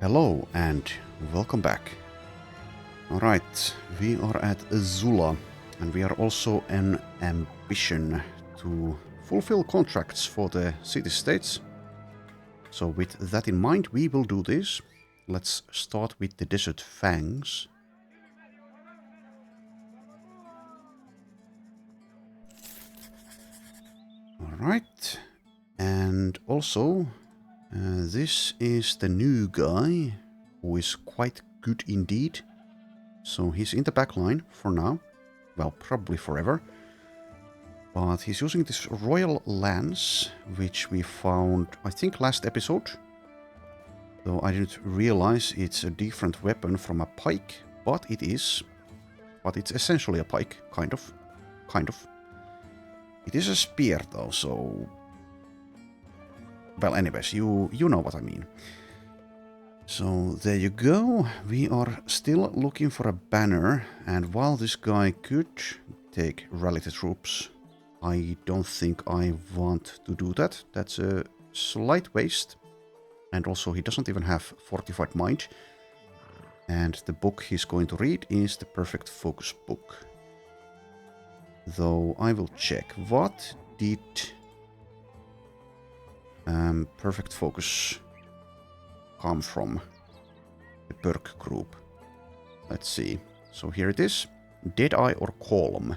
Hello and welcome back. Alright, we are at Zula and we are also an ambition to fulfill contracts for the city-states. So with that in mind, we will do this. Let's start with the Desert Fangs. Alright, and also this is the new guy who is quite good indeed. So he's in the back line for now. Well, probably forever. But he's using this Royal Lance, which we found, I think, last episode. Though I didn't realize it's a different weapon from a pike, but it is. But it's essentially a pike, kind of. Kind of. It is a spear though, so... Well, anyways, you know what I mean. So there you go. We are still looking for a banner, and while this guy could take rally the troops, I don't think I want to do that. That's a slight waste. And also he doesn't even have fortified mind. And the book he's going to read is the Perfect Focus book. Though I will check. What did Perfect Focus come from? The perk group. Let's see. So here it is. Deadeye or Calm.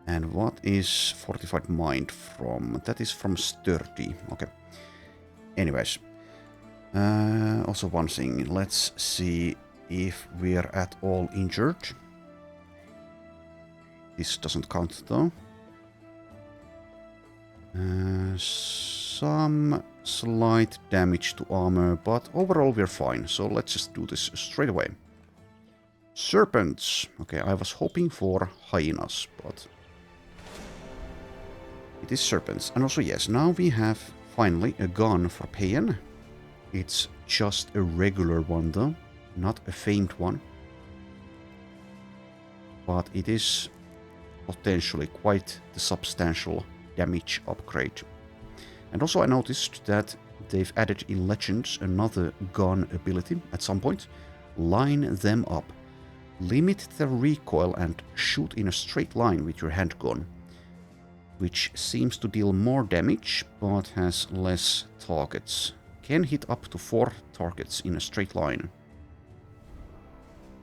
And what is Fortified Mind from? That is from Sturdy. Okay. Anyways. Also one thing. Let's see if we're at all injured. This doesn't count though. Some slight damage to armor, but overall we're fine. So let's just do this straight away. Serpents. Okay, I was hoping for hyenas, but... it is serpents. And also, yes, now we have finally a gun for Payan. It's just a regular one though, not a famed one. But it is potentially quite the substantial damage upgrade. And also I noticed that they've added in Legends another gun ability at some point. Line them up. Limit the recoil and shoot in a straight line with your handgun, which seems to deal more damage but has less targets. Can hit up to 4 targets in a straight line,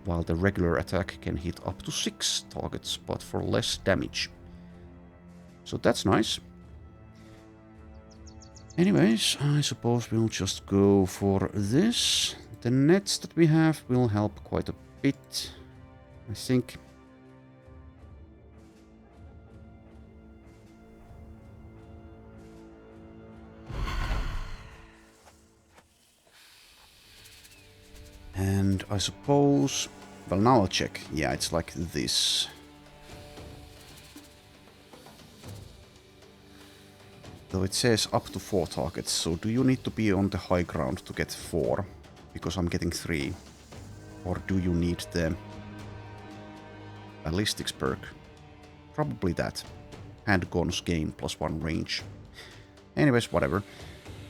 while the regular attack can hit up to 6 targets but for less damage. So that's nice. Anyways, I suppose we'll just go for this. The nets that we have will help quite a bit, I think. And I suppose... well, now I'll check. Yeah, it's like this. Though it says up to 4 targets, so do you need to be on the high ground to get 4? Because I'm getting 3. Or do you need the ballistics perk? Probably that. Handguns gain +1 range. Anyways, whatever.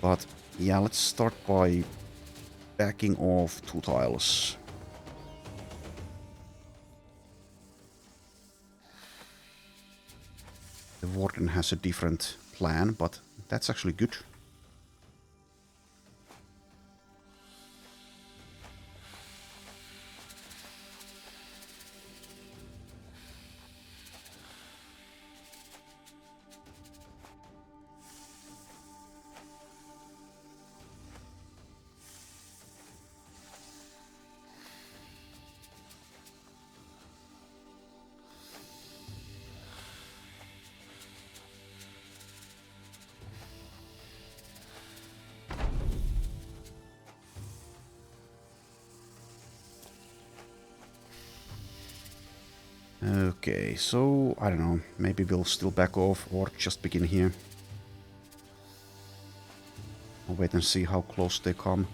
But yeah, let's start by backing off 2 tiles. The Warden has a different plan, but that's actually good. Okay, so, I don't know, maybe we'll still back off or just begin here. I'll wait and see how close they come.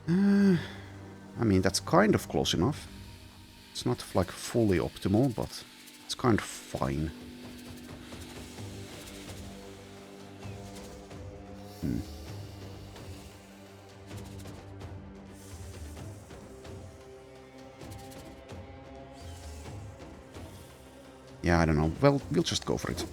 I mean, that's kind of close enough. It's not like fully optimal, but it's kind of fine. Yeah, I don't know. Well, we'll just go for it.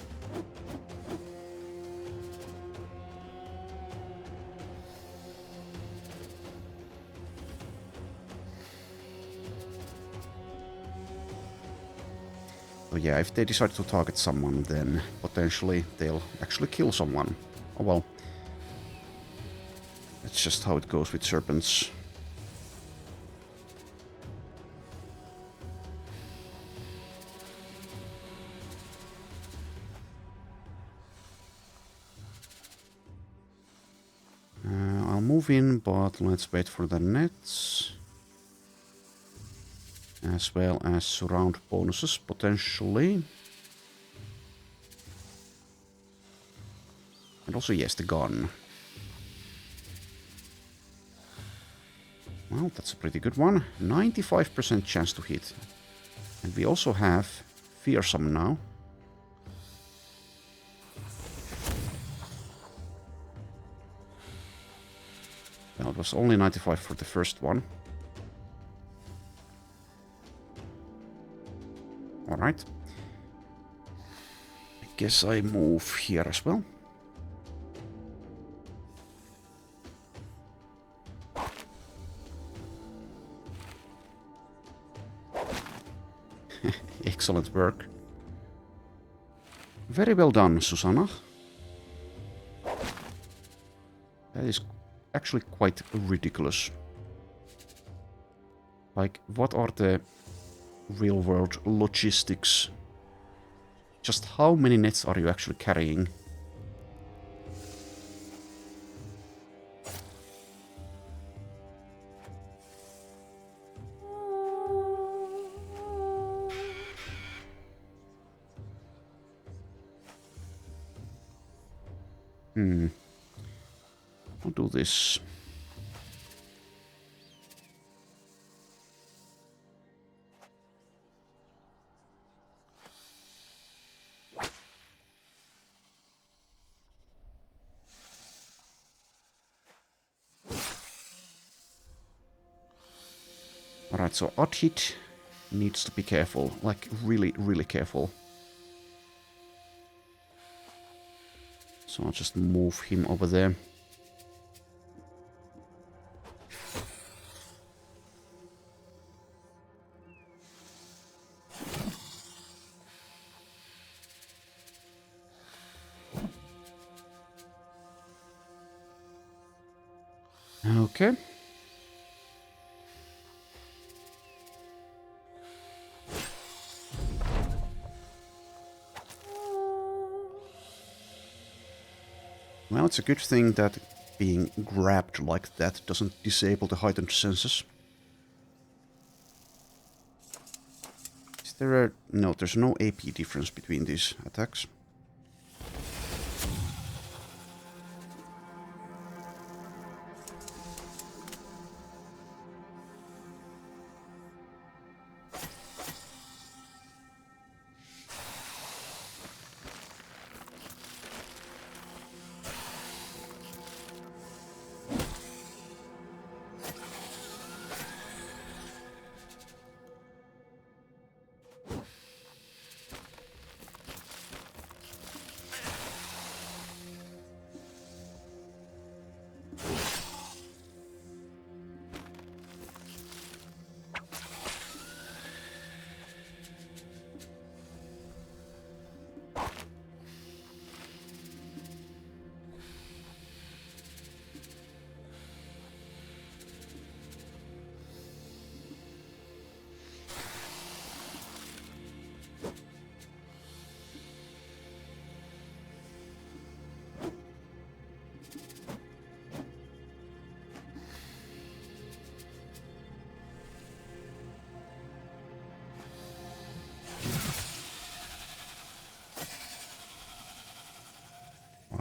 So yeah, if they decide to target someone, then potentially they'll actually kill someone. Oh well. That's just how it goes with serpents. I'll move in, but let's wait for the nets. As well as surround bonuses, potentially. And also, yes, the gun. Well, that's a pretty good one. 95% chance to hit. And we also have fearsome now. Well, it was only 95 for the first one. Alright. I guess I move here as well. Excellent work. Very well done, Susanna. That is actually quite ridiculous. Like, what are the real-world logistics? Just how many nets are you actually carrying? I'll do this. Alright, so odd hit needs to be careful. Like, really, really careful. So I'll just move him over there. Okay. Well, it's a good thing that being grabbed like that doesn't disable the heightened senses. Is there a... No, there's no AP difference between these attacks.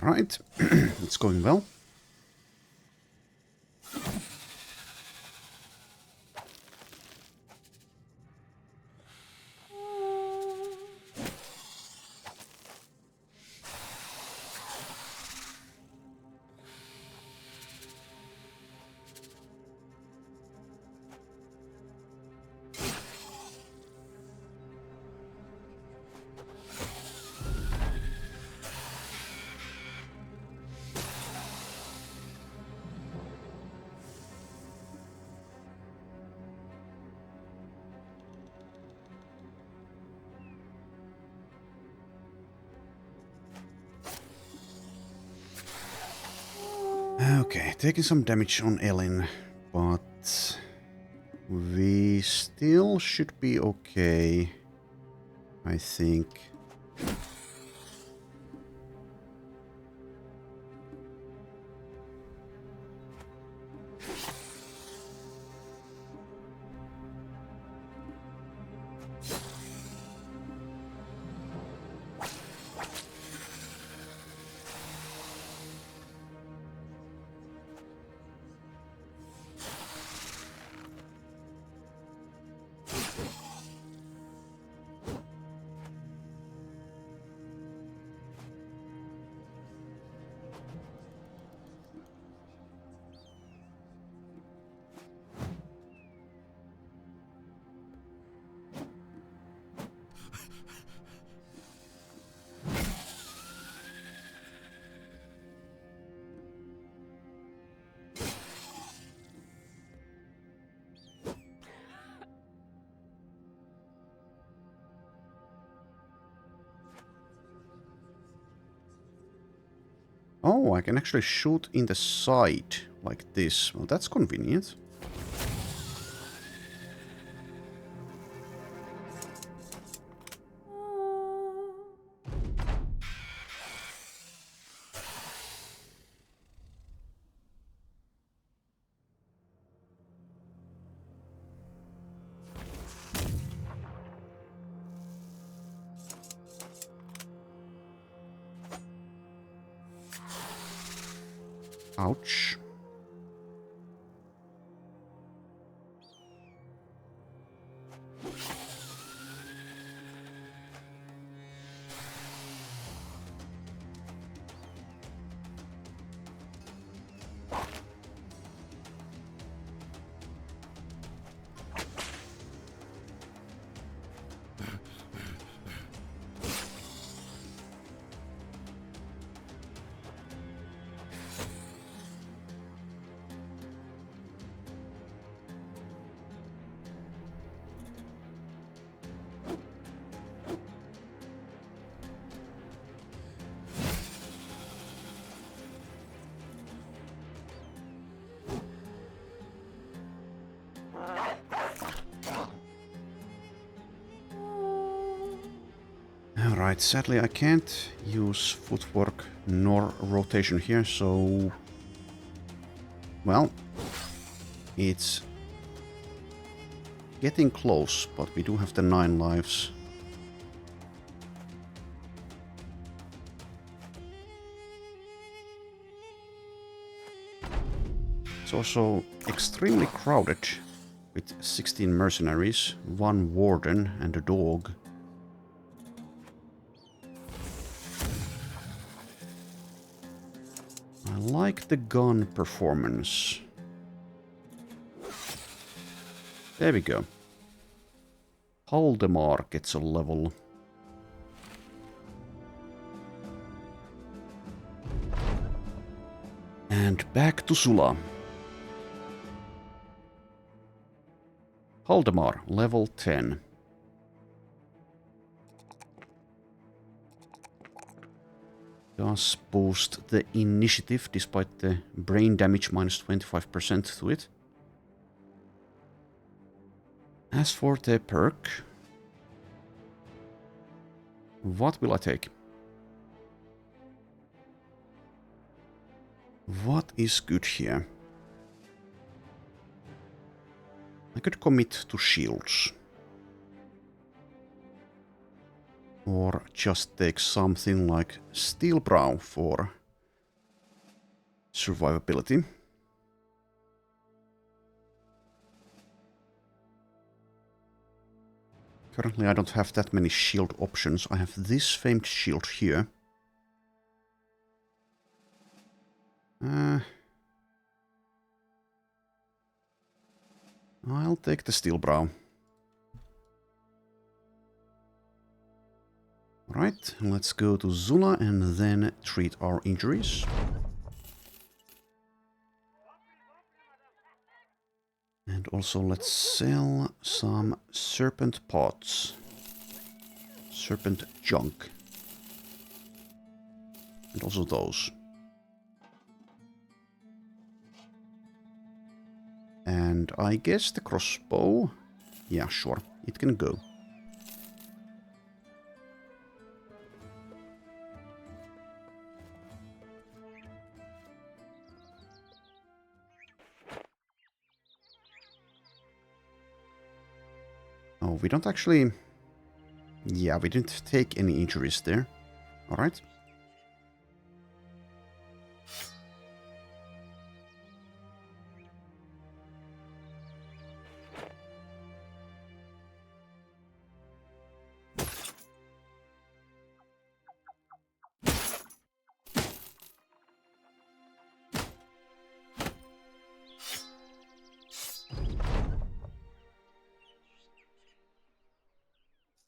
Alright, it's going well. Okay, taking some damage on Ellen, but we still should be okay, I think. Oh, I can actually shoot in the side like this. Well, that's convenient. Ouch. Alright, sadly I can't use footwork nor rotation here, so... Well, it's getting close, but we do have the 9 lives. It's also extremely crowded, with 16 mercenaries, 1 warden and a dog. I like the gun performance. There we go. Haldemar gets a level. And back to Sula. Haldemar, level 10. Does boost the initiative despite the brain damage minus 25% to it. As for the perk, what will I take? What is good here? I could commit to shields. Or just take something like Steel Brow for survivability. Currently I don't have that many shield options. I have this famed shield here. I'll take the Steel Brow. Right, let's go to Zula and then treat our injuries. And also let's sell some serpent pots. Serpent junk. And also those. And I guess the crossbow... Yeah, sure. It can go. Oh, we don't actually... Yeah, we didn't take any injuries there. Alright.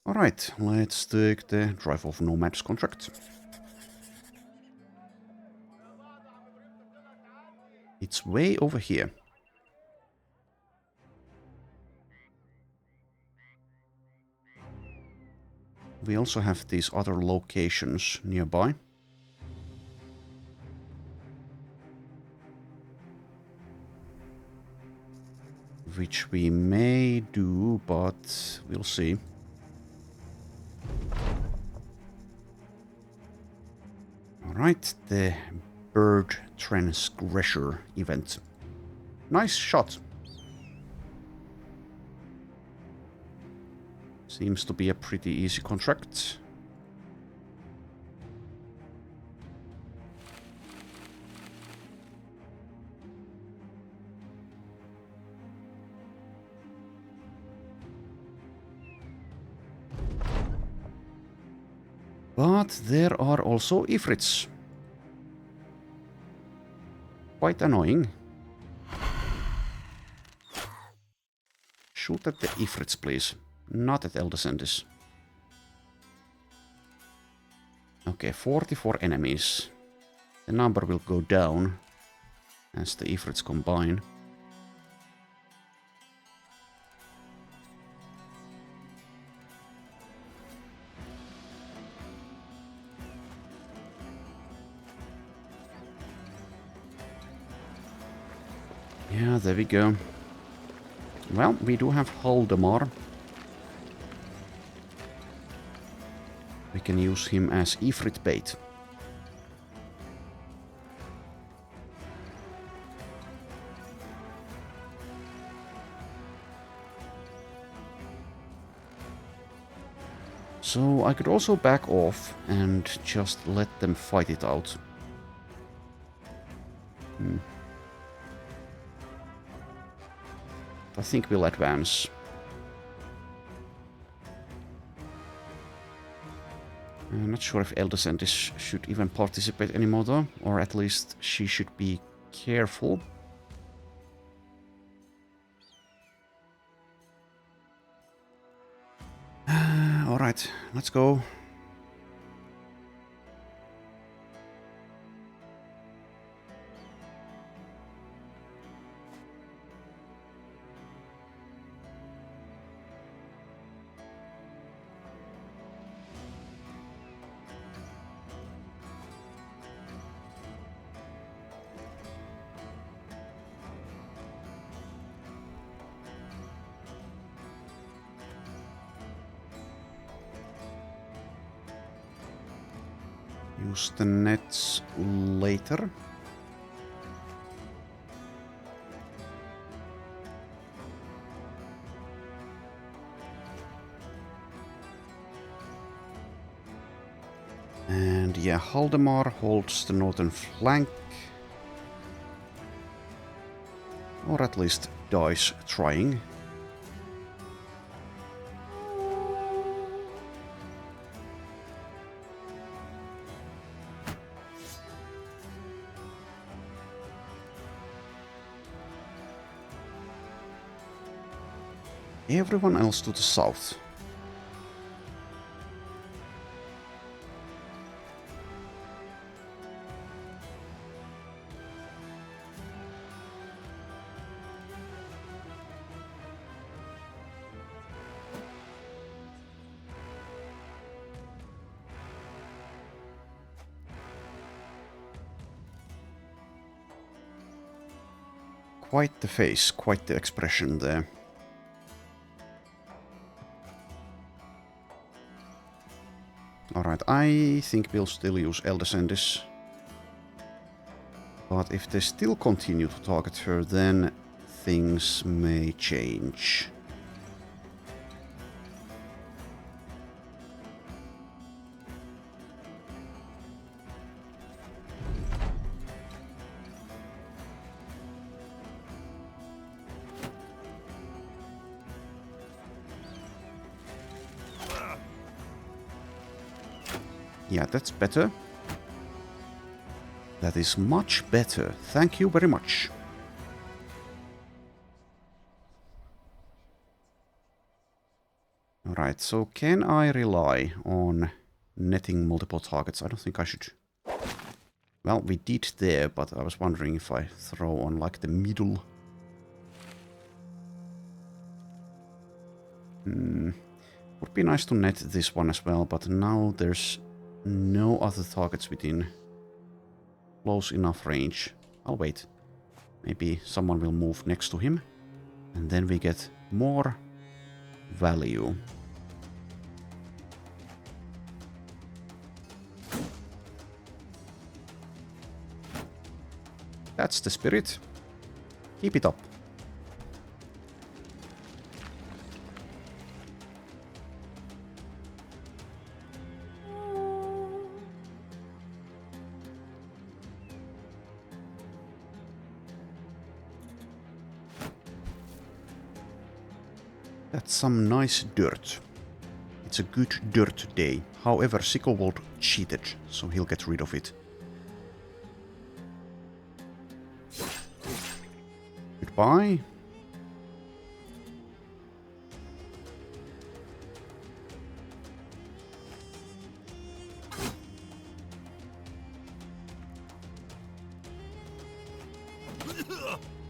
Alright, let's take the Drive of Nomads contract. It's way over here. We also have these other locations nearby. Which we may do, but we'll see. Alright, the Bird Transgressor event. Nice shot. Seems to be a pretty easy contract. But there are also Ifrits. Quite annoying. Shoot at the Ifrits, please. Not at Eldascendis. Okay, 44 enemies. The number will go down as the Ifrits combine. Yeah, there we go. Well, we do have Haldemar. We can use him as Ifrit bait. So I could also back off and just let them fight it out. I think we'll advance. I'm not sure if Eldascendis should even participate anymore though, or at least she should be careful. Alright, let's go. Use the nets later. And yeah, Haldemar holds the northern flank. Or at least dies trying. Everyone else to the south. Quite the face, quite the expression there. Alright, I think we'll still use Elder Sendis. But if they still continue to target her, then things may change. Yeah, that's better. That is much better. Thank you very much. Alright, so can I rely on netting multiple targets? I don't think I should. Well, we did there, but I was wondering if I throw on like the middle. Would be nice to net this one as well, but now there's no other targets within close enough range. I'll wait. Maybe someone will move next to him, and then we get more value. That's the spirit. Keep it up. That's some nice dirt. It's a good dirt day. However, Sicklewold cheated, so he'll get rid of it. Goodbye.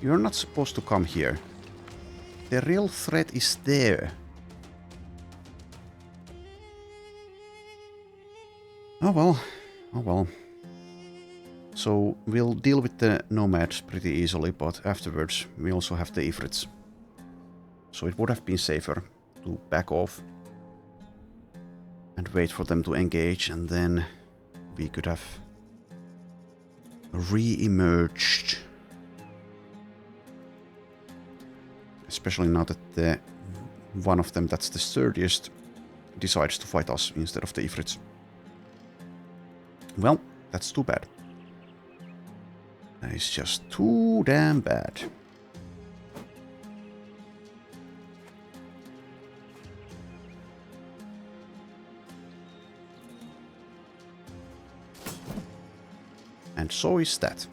You're not supposed to come here. The real threat is there. Oh well. Oh well. So we'll deal with the nomads pretty easily, but afterwards we also have the Ifrits. So it would have been safer to back off and wait for them to engage, and then we could have re-emerged. Especially now that the one of them that's the sturdiest decides to fight us instead of the Ifrits. Well, that's too bad. That is just too damn bad. And so is that.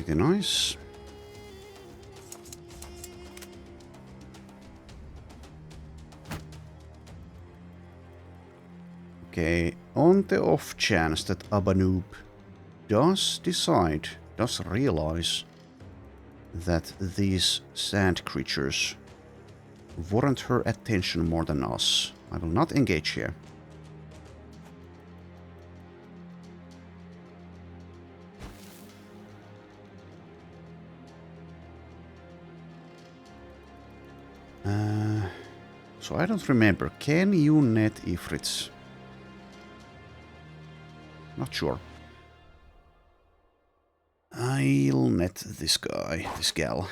Pretty nice. Okay, on the off chance that Abanoob does realize that these sand creatures warrant her attention more than us, I will not engage here. So I don't remember. Can you net Ifrits? Not sure. I'll net this guy, this gal.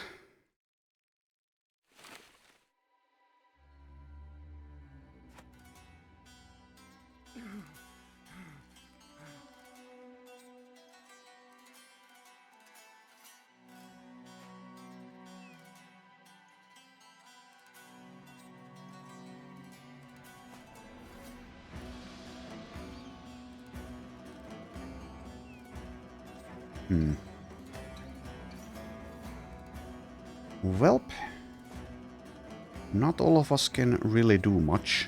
Welp. Not all of us can really do much.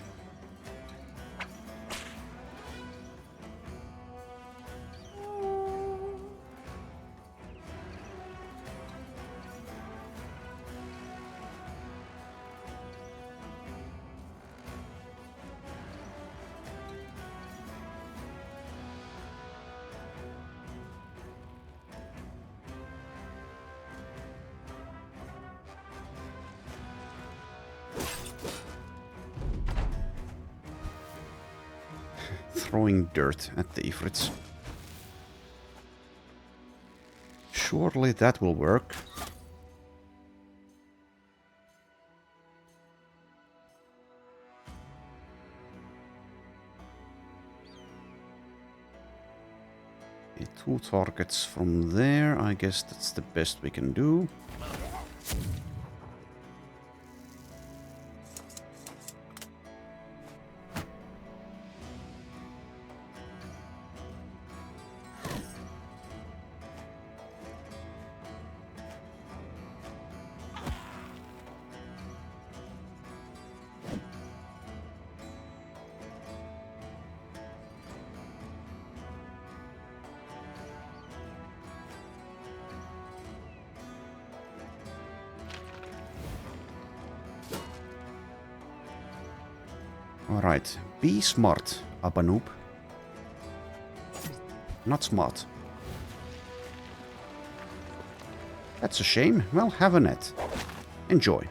Throwing dirt at the Ifrits. Surely that will work. Okay, 2 targets from there. I guess that's the best we can do. Alright, be smart, Abanoob. Not smart. That's a shame. Well, have a net. Enjoy.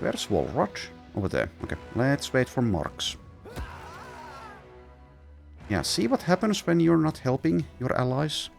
Where's Walrod? Over there. Okay, let's wait for marks. Yeah, see what happens when you're not helping your allies?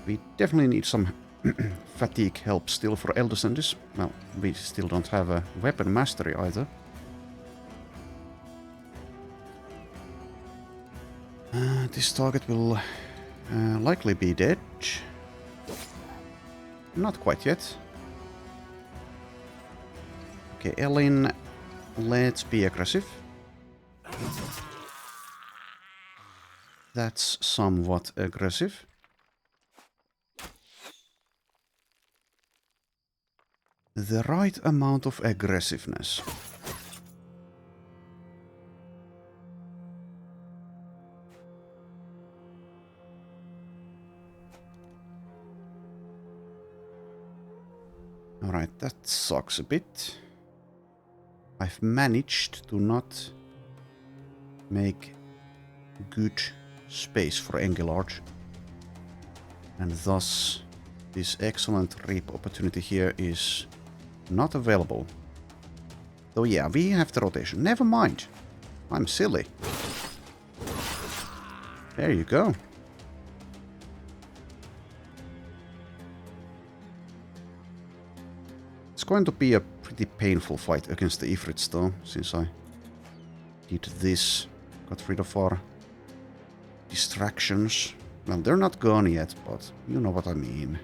We definitely need some fatigue help still for Elder Sendis. Well, we still don't have a weapon mastery either. This target will likely be dead. Not quite yet. Okay, Elin, let's be aggressive. That's somewhat aggressive. The right amount of aggressiveness. Alright, that sucks a bit. I've managed to not make good space for Engelard. And thus, this excellent reap opportunity here is not available. Though yeah, we have the rotation. Never mind. I'm silly. There you go. It's going to be a pretty painful fight against the Ifrits though, since I did this. Got rid of our distractions. Well, they're not gone yet, but you know what I mean.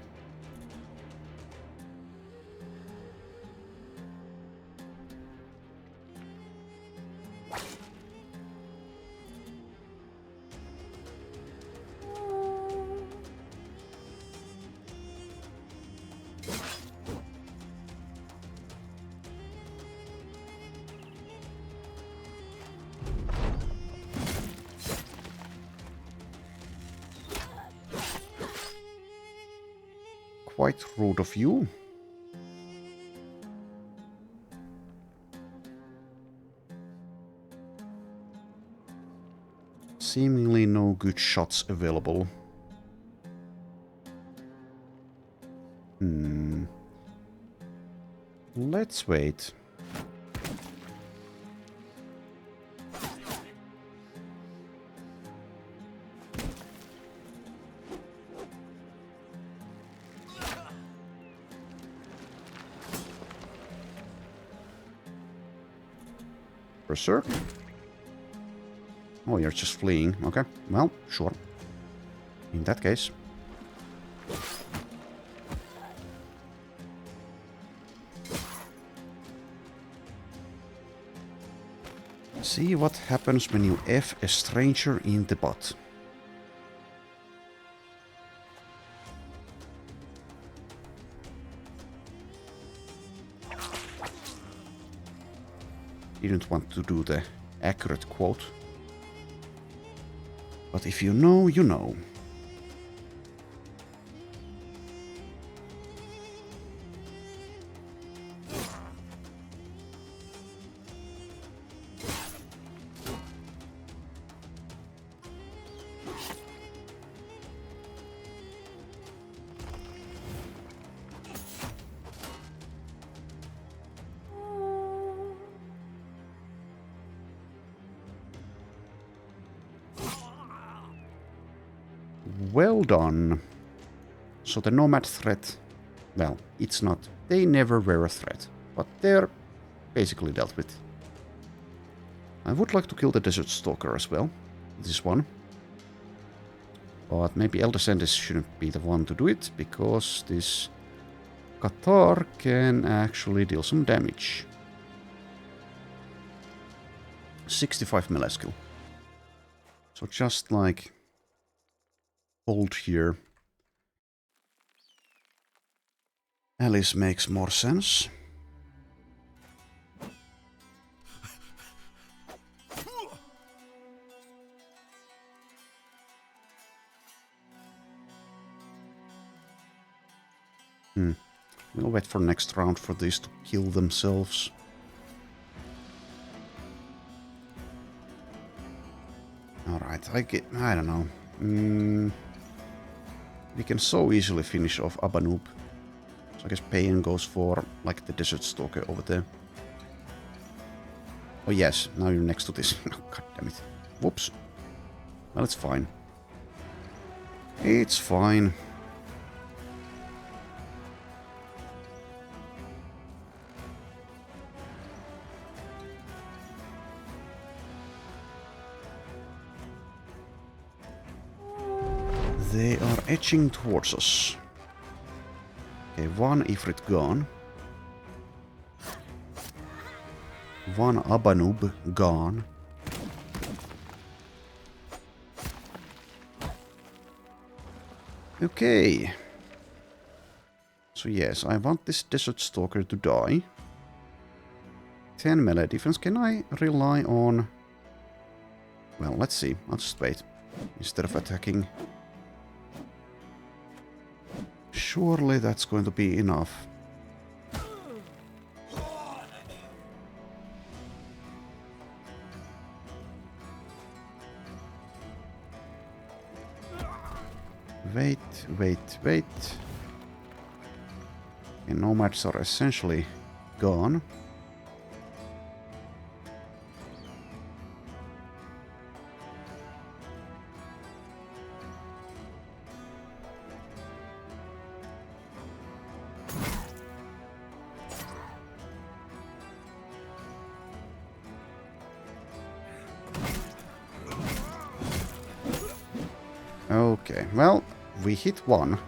Quite rude of you. Seemingly no good shots available. Let's wait. Berserk? Oh, you're just fleeing. Okay, well, sure. In that case. See what happens when you F a stranger in the butt. Didn't want to do the accurate quote. But if you know, you know. Well done. So the nomad threat, well, it's not. They never were a threat, but they're basically dealt with. I would like to kill the Desert Stalker as well, this one. But maybe Elder Sandis shouldn't be the one to do it, because this Qatar can actually deal some damage. 65 melee skill. So just like hold here. Alice makes more sense. We'll wait for next round for these to kill themselves. Alright, I don't know. We can so easily finish off Abanub. So I guess Payan goes for like the Desert Stalker over there. Oh yes, now you're next to this. God damn it. Whoops. Well, it's fine. It's fine. They are edging towards us. Okay, one Ifrit gone. One Abanub gone. Okay. So yes, I want this Desert Stalker to die. 10 melee defense. Can I rely on... Well, let's see. I'll just wait. Instead of attacking... Surely that's going to be enough. Wait. The nomads are essentially gone. Okay, well, we hit one.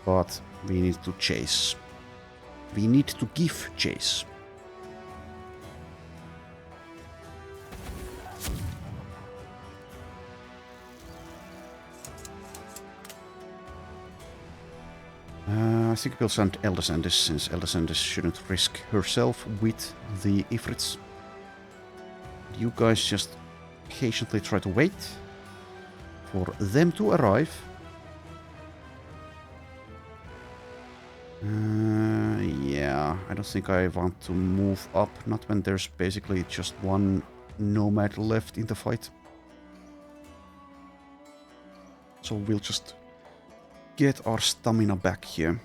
But we need to chase. We need to give chase. I think we'll send Elder Sandis, since Elder Sandis shouldn't risk herself with the Ifrits. You guys just patiently try to wait for them to arrive. Yeah, I don't think I want to move up, not when there's basically just one nomad left in the fight. So we'll just get our stamina back here.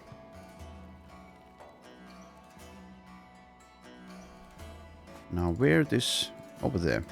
Now where this... over there.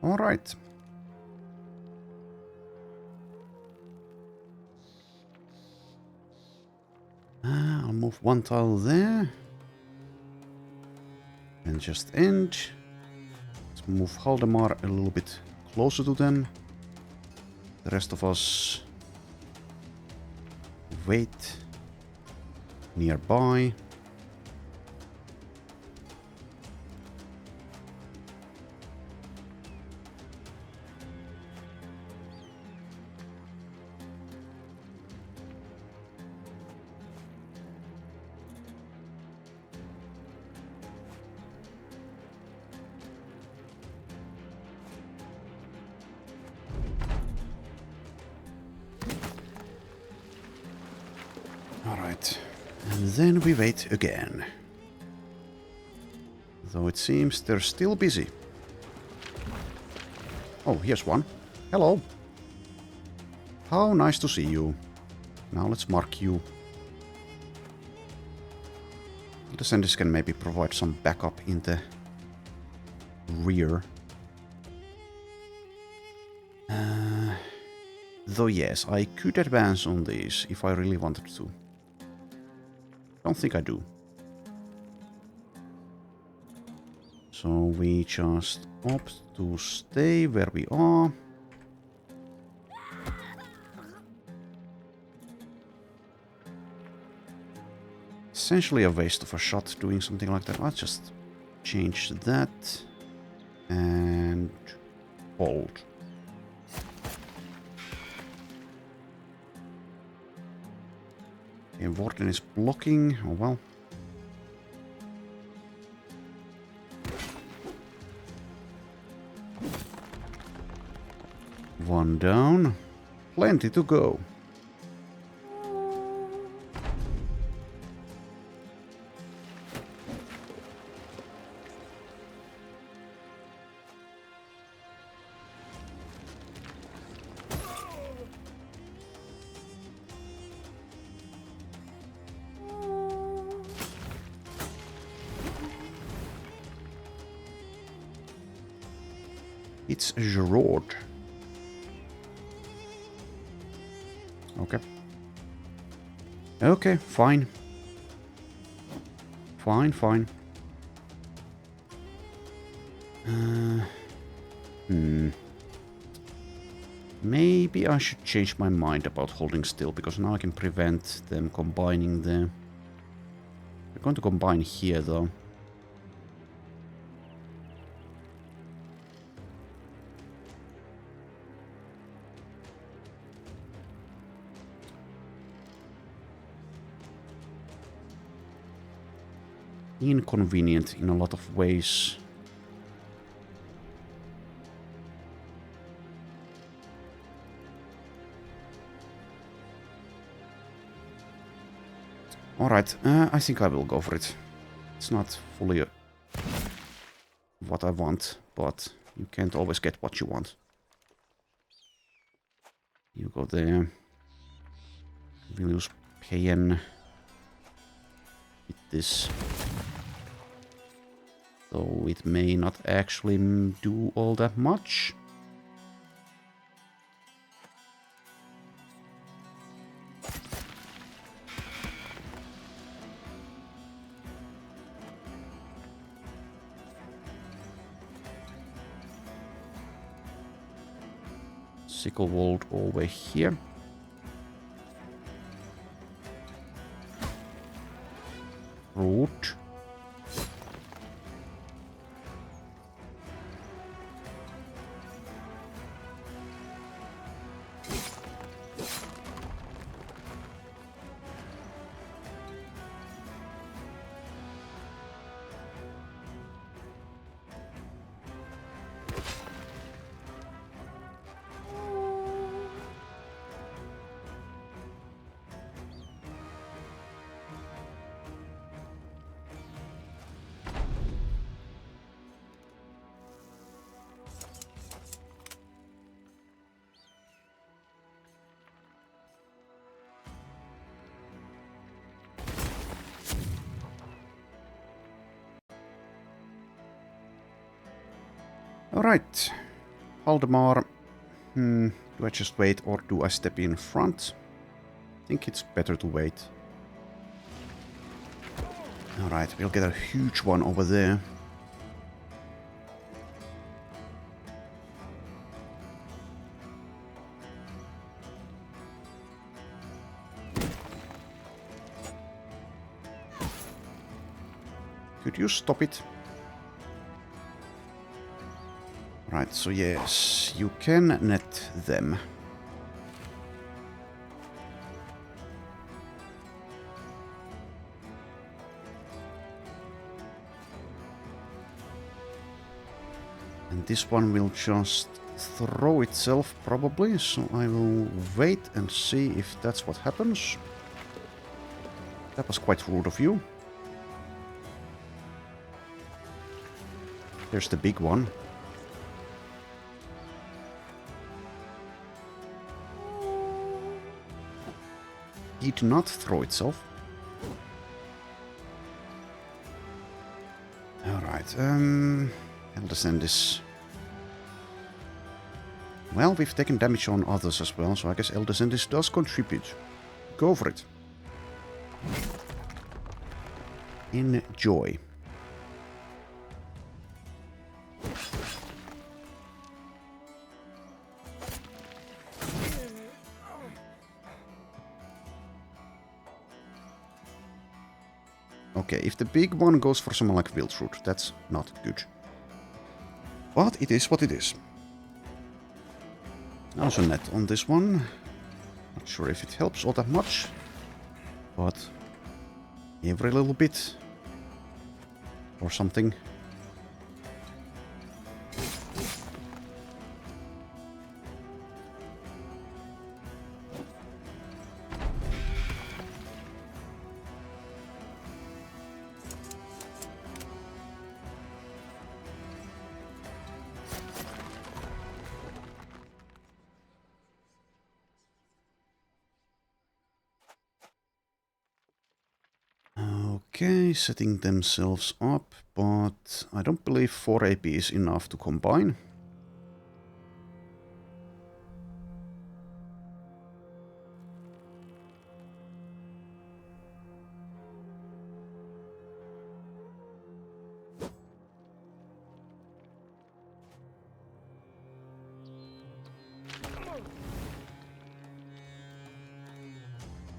All right. I'll move one tile there. And just end. Let's move Haldemar a little bit closer to them. The rest of us wait nearby. Alright, and then we wait again. Though it seems they're still busy. Oh, here's one. Hello. How nice to see you. Now let's mark you. The Sendis can maybe provide some backup in the rear. Though yes, I could advance on these if I really wanted to. Don't think I do. So we just opt to stay where we are. Essentially a waste of a shot doing something like that. Let's just change that and hold. Okay, Warden is blocking. Oh well. One down. Plenty to go. It's Gerard. Okay. Okay, fine. Fine. Maybe I should change my mind about holding still, because now I can prevent them combining there. We're going to combine here, though. Inconvenient in a lot of ways. Alright, I think I will go for it. It's not fully what I want, but you can't always get what you want. You go there. We'll use Payen. Hit this. Though it may not actually do all that much. Sicklewold all the way here. Root. Alright, Haldemar, do I just wait or do I step in front? I think it's better to wait. Alright, we'll get a huge one over there. Could you stop it? Right, so yes, you can net them. And this one will just throw itself probably, so I will wait and see if that's what happens. That was quite rude of you. There's the big one. Did not throw itself. Alright, I'll descend this. Well, we've taken damage on others as well, so I guess Elder Sendis does contribute. Go for it. Enjoy. Okay, if the big one goes for someone like Wildroot, that's not good. But it is what it is. Also net on this one. Not sure if it helps all that much, but every little bit or something. Okay, setting themselves up, but I don't believe 4 AP is enough to combine.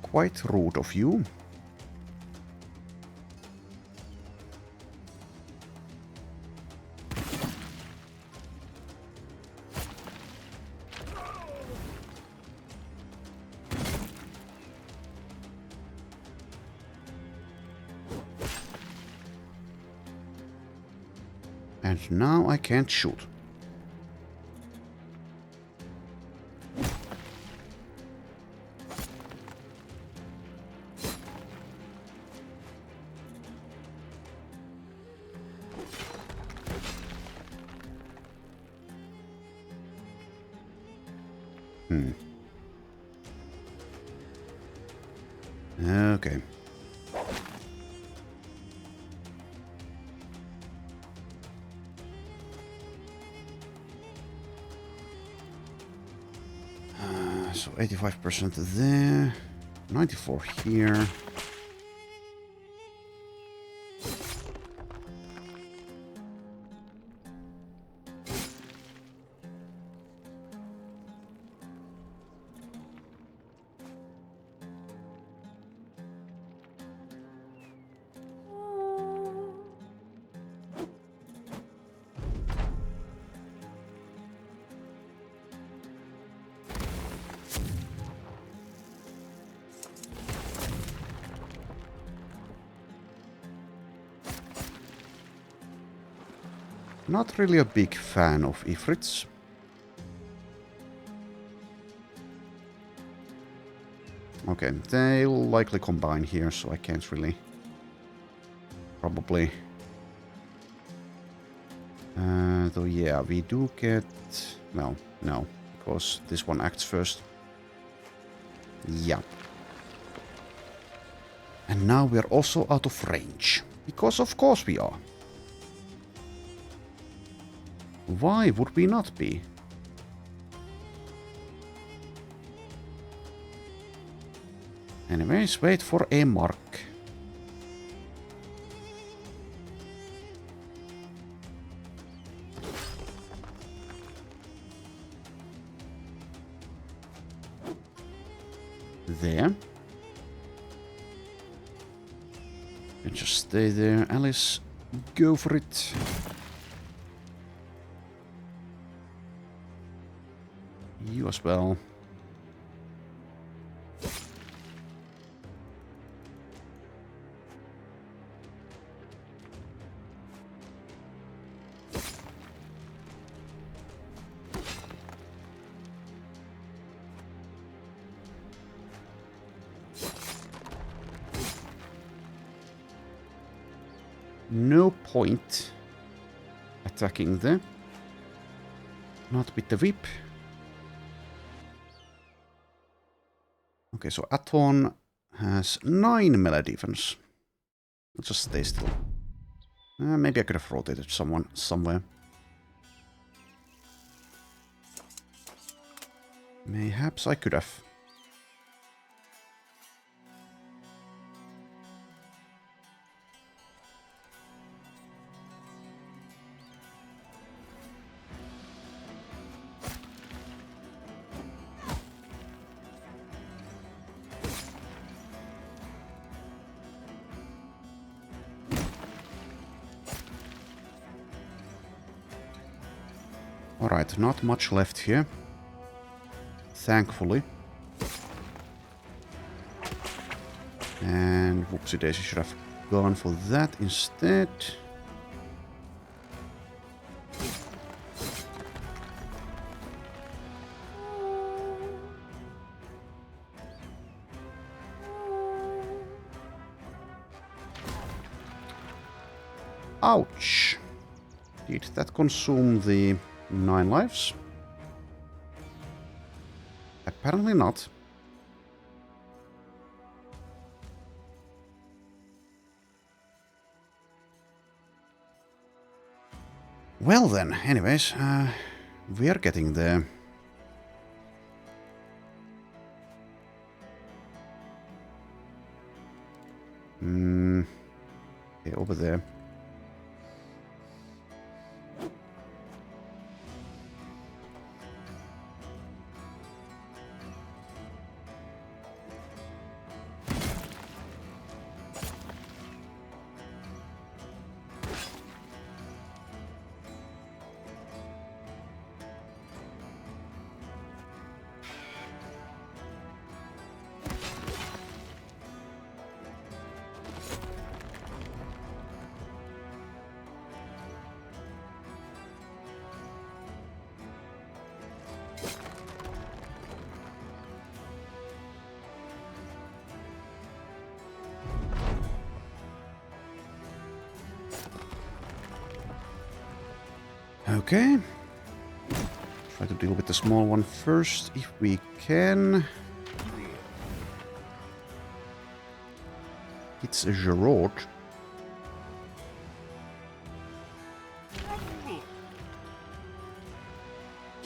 Quite rude of you. And now I can't shoot. Okay. So 85% there, 94 here. Not really a big fan of Ifrits. Okay, they'll likely combine here, so I can't really... Probably... though yeah, we do get... Well, no, because this one acts first. Yeah. And now we are also out of range. Because of course we are. Why would we not be? Anyways, wait for a mark. There. And just stay there, Alice. Go for it. You as well. No point attacking there. Not with the whip. Okay, so Aton has 9 melee defense. Let's just stay still. Maybe I could have rotated someone somewhere. Mayhaps I could have. Alright, not much left here. Thankfully. And whoopsie daisy, should have gone for that instead. Ouch! Did that consume the 9 lives? Apparently not. Well then, anyways, we are getting there. Okay, over there. Okay. Try to deal with the small one first, if we can. It's a Gerard.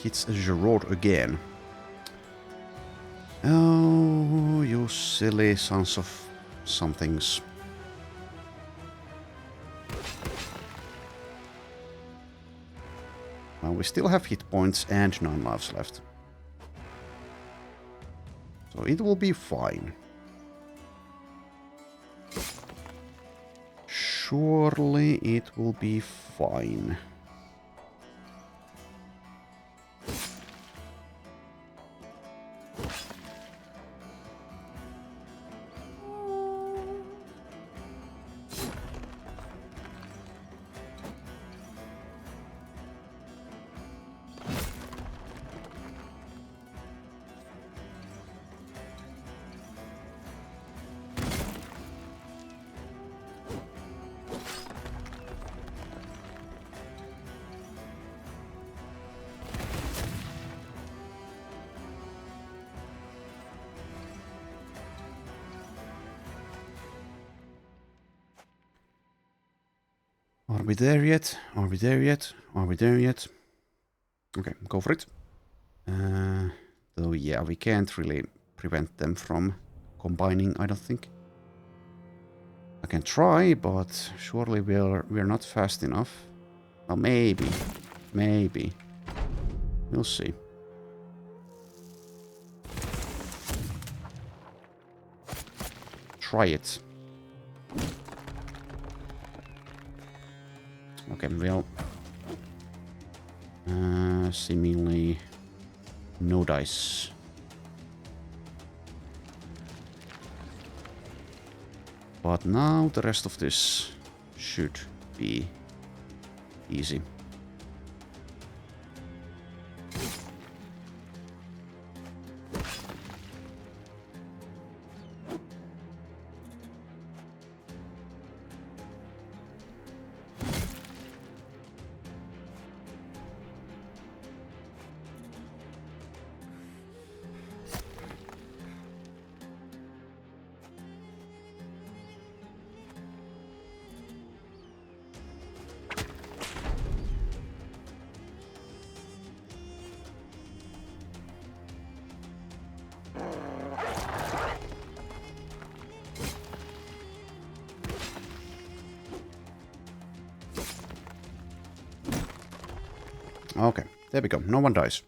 It's a Gerard again. Oh, you silly sons of somethings. Well, we still have hit points and 9 lives left. So it will be fine. Surely it will be fine. Are we there yet? Are we there yet? Are we there yet? Okay, go for it. Though, yeah, we can't really prevent them from combining, I don't think. I can try, but surely we're not fast enough. Well, maybe. Maybe. We'll see. Try it. Okay, well... seemingly... no dice. But now the rest of this should be easy. Okay, there we go. No one dies.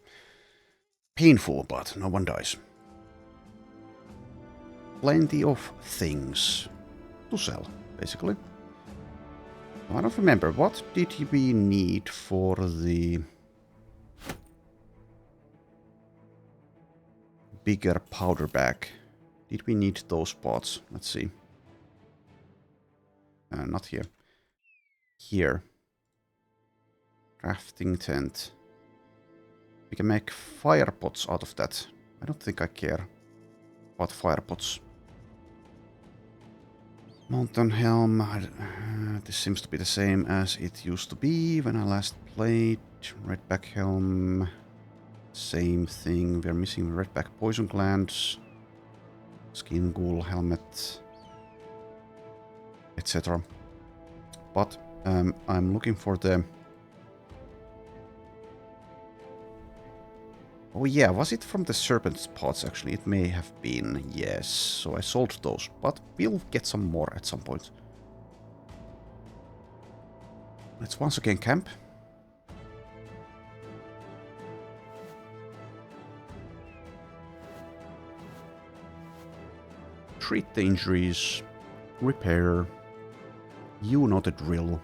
Painful, but no one dies. Plenty of things to sell, basically. I don't remember. What did we need for the bigger powder bag? Did we need those pots? Let's see. Not here. Here. Crafting tent. We can make fire pots out of that. I don't think I care about fire pots. Mountain helm. This seems to be the same as it used to be when I last played. Redback helm. Same thing. We're missing redback poison glands. Skin ghoul helmet. Etc. But I'm looking for the... Oh yeah, was it from the serpent's pots actually? It may have been, yes. So I sold those, but we'll get some more at some point. Let's once again camp. Treat the injuries. Repair. You know the drill.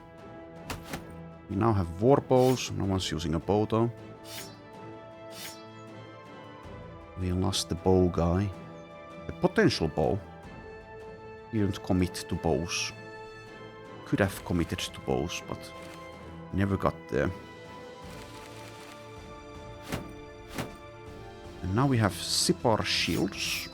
We now have war bows. No one's using a bow though. We lost the bow guy. The potential bow. Didn't commit to bows. Could have committed to bows, but never got there. And now we have Sipar shields.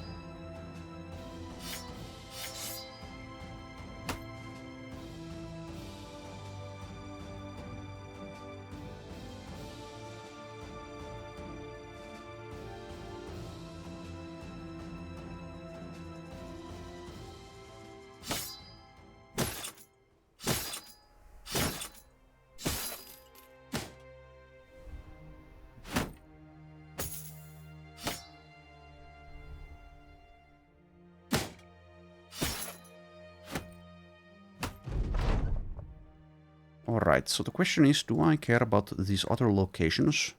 Alright, so the question is, do I care about these other locations?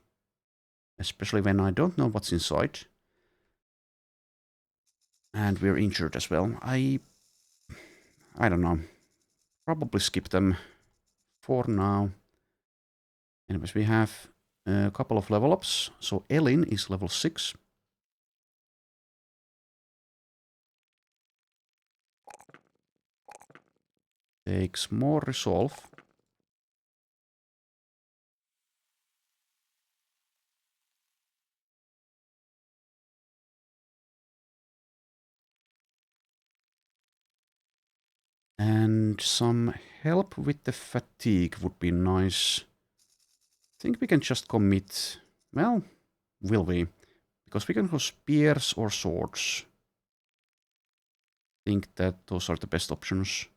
Especially when I don't know what's inside. And we're injured as well. I don't know. Probably skip them for now. Anyways, we have a couple of level ups. So Elin is level 6. Takes more resolve. And some help with the fatigue would be nice. I think we can just commit... Well, will we? Because we can go spears or swords. I think that those are the best options.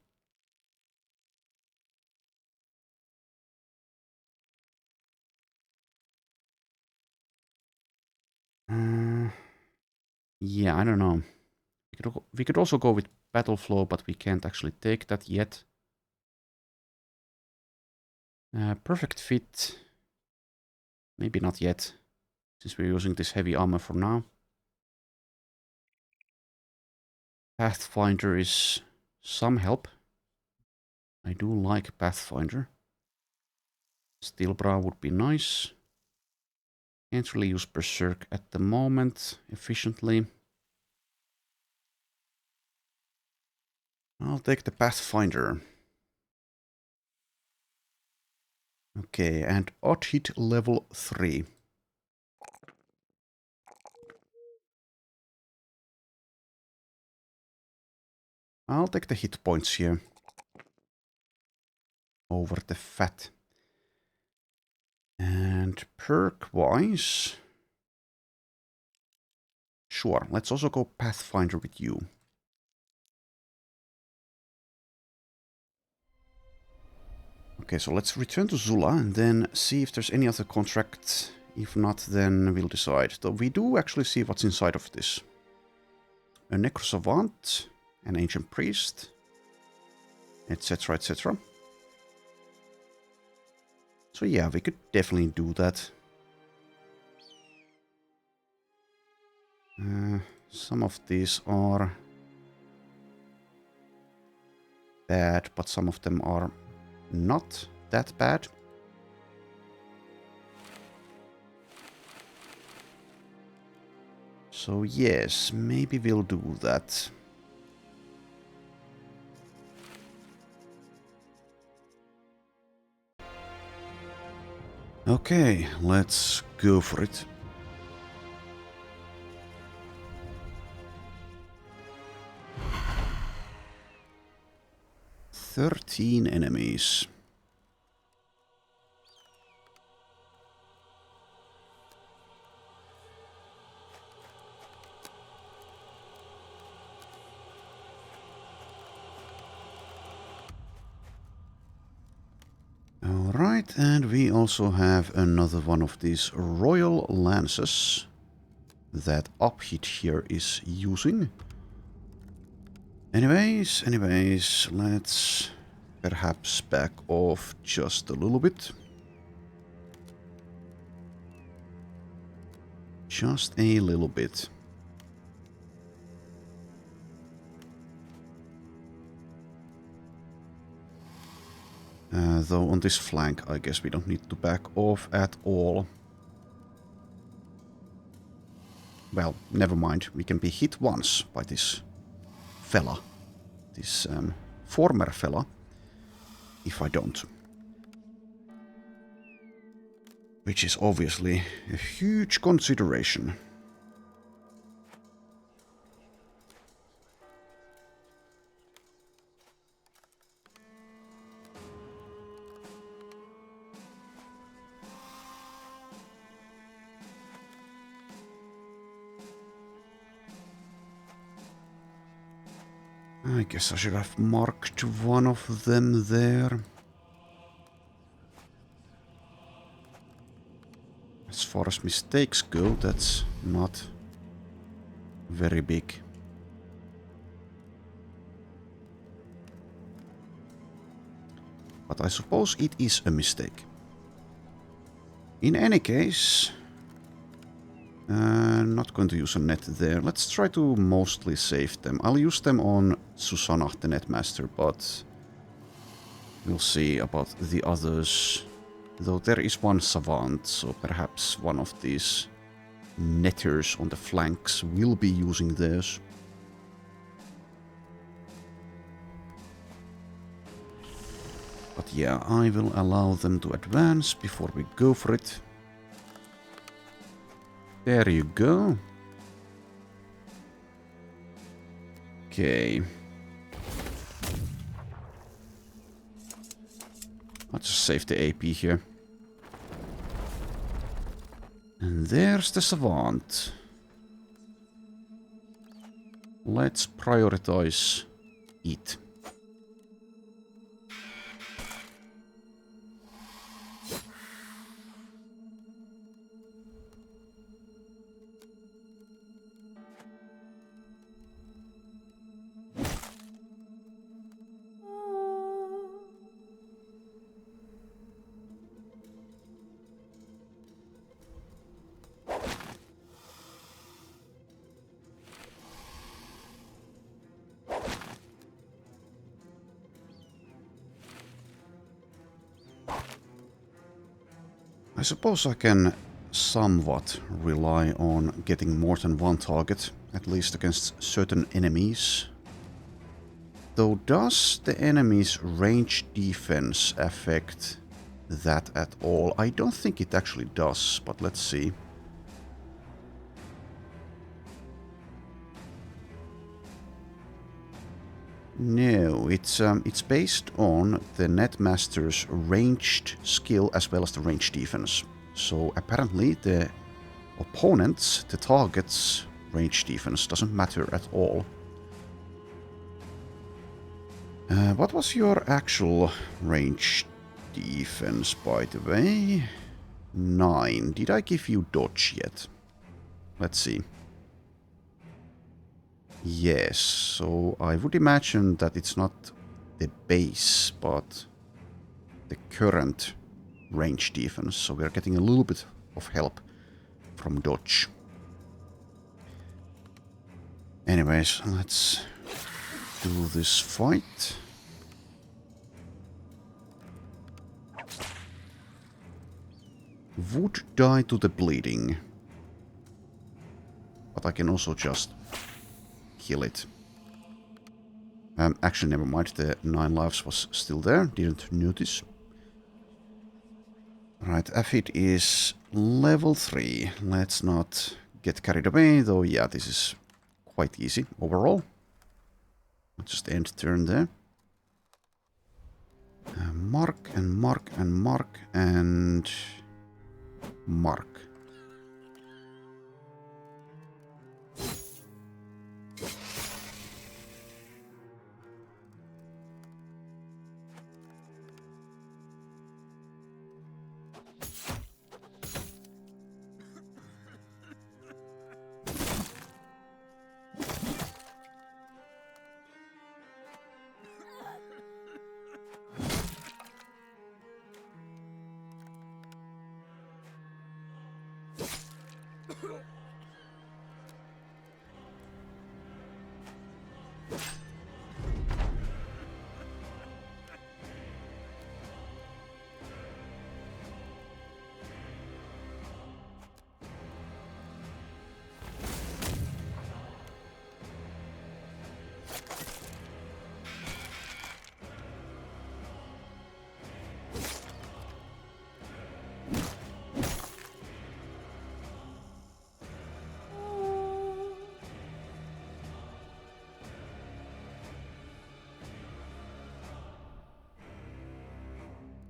Yeah, I don't know. We could also go with battle flow, but we can't actually take that yet. Perfect fit. Maybe not yet, since we're using this heavy armor for now. Pathfinder is some help. I do like Pathfinder. Steelbrow would be nice. Can't really use Berserk at the moment efficiently. I'll take the Pathfinder. Okay, and odd hit level 3. I'll take the hit points here over the fat. And perk-wise... Sure, let's also go Pathfinder with you. Okay, so let's return to Zula and then see if there's any other contract. If not, then we'll decide. Though we do actually see what's inside of this. A Necrosavant, an Ancient Priest, etc, etc. So yeah, we could definitely do that. Some of these are bad, but some of them are not that bad. So yes, maybe we'll do that. Okay, let's go for it. "13 enemies. Alright, and we also have another one of these Royal Lances that Uphit here is using. Anyways, let's perhaps back off just a little bit. Just a little bit. Though on this flank, I guess we don't need to back off at all. Well, never mind. We can be hit once by this fella. This former fella. If I don't. Which is obviously a huge consideration. I guess I should have marked one of them there. As far as mistakes go, that's not very big. But I suppose it is a mistake. In any case, not going to use a net there. Let's try to mostly save them. I'll use them on Susanna, the netmaster, but we'll see about the others. Though there is one savant, so perhaps one of these netters on the flanks will be using theirs. But yeah, I will allow them to advance before we go for it. There you go. Okay. I'll just save the AP here. And there's the savant. Let's prioritize it. I suppose I can somewhat rely on getting more than one target, at least against certain enemies. Though, does the enemy's range defense affect that at all? I don't think it actually does, but let's see. No, it's based on the Netmaster's ranged skill as well as the range defense. So apparently the opponent's, the target's range defense doesn't matter at all. What was your actual range defense, by the way? 9. Did I give you dodge yet? Let's see. Yes, so I would imagine that it's not the base, but the current range defense. So we're getting a little bit of help from dodge. Anyways, let's do this fight. Would die to the bleeding. But I can also just kill it. Actually, never mind. The 9 lives was still there. Didn't notice. Right, Aphid is level 3. Let's not get carried away, though. Yeah, this is quite easy overall. I'll just end turn there. Mark and mark and mark and mark.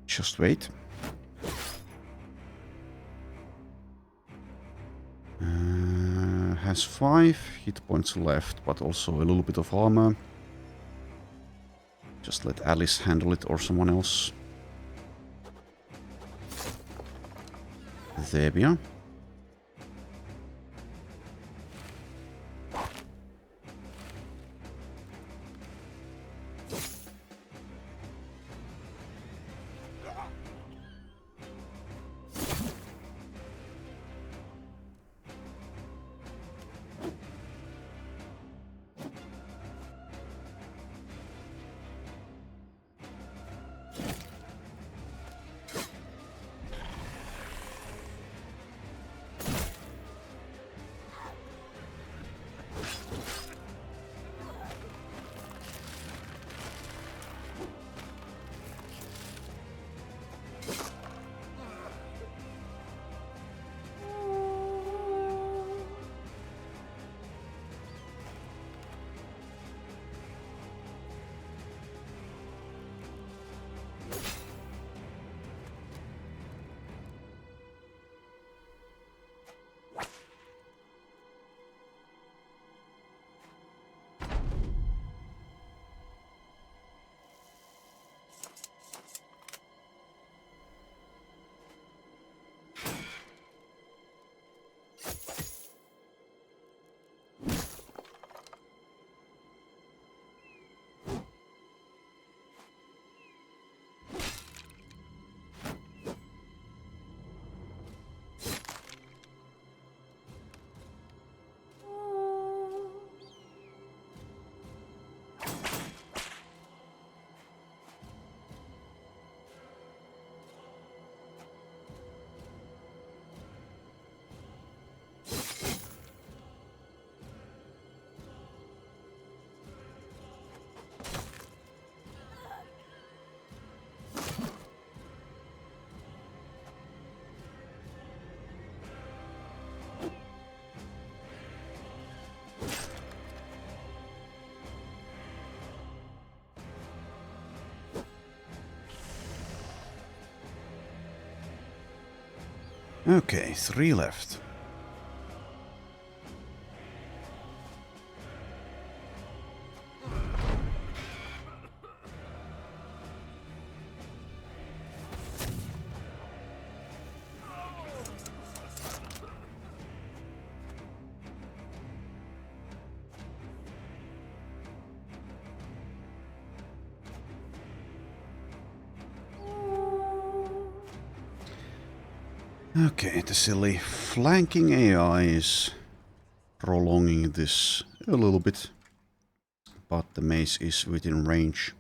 Just wait. Has 5 hit points left, but also a little bit of armor. Just let Alice handle it or someone else. There we are. Okay, 3 left. Okay, the silly flanking AI is prolonging this a little bit, but the mace is within range.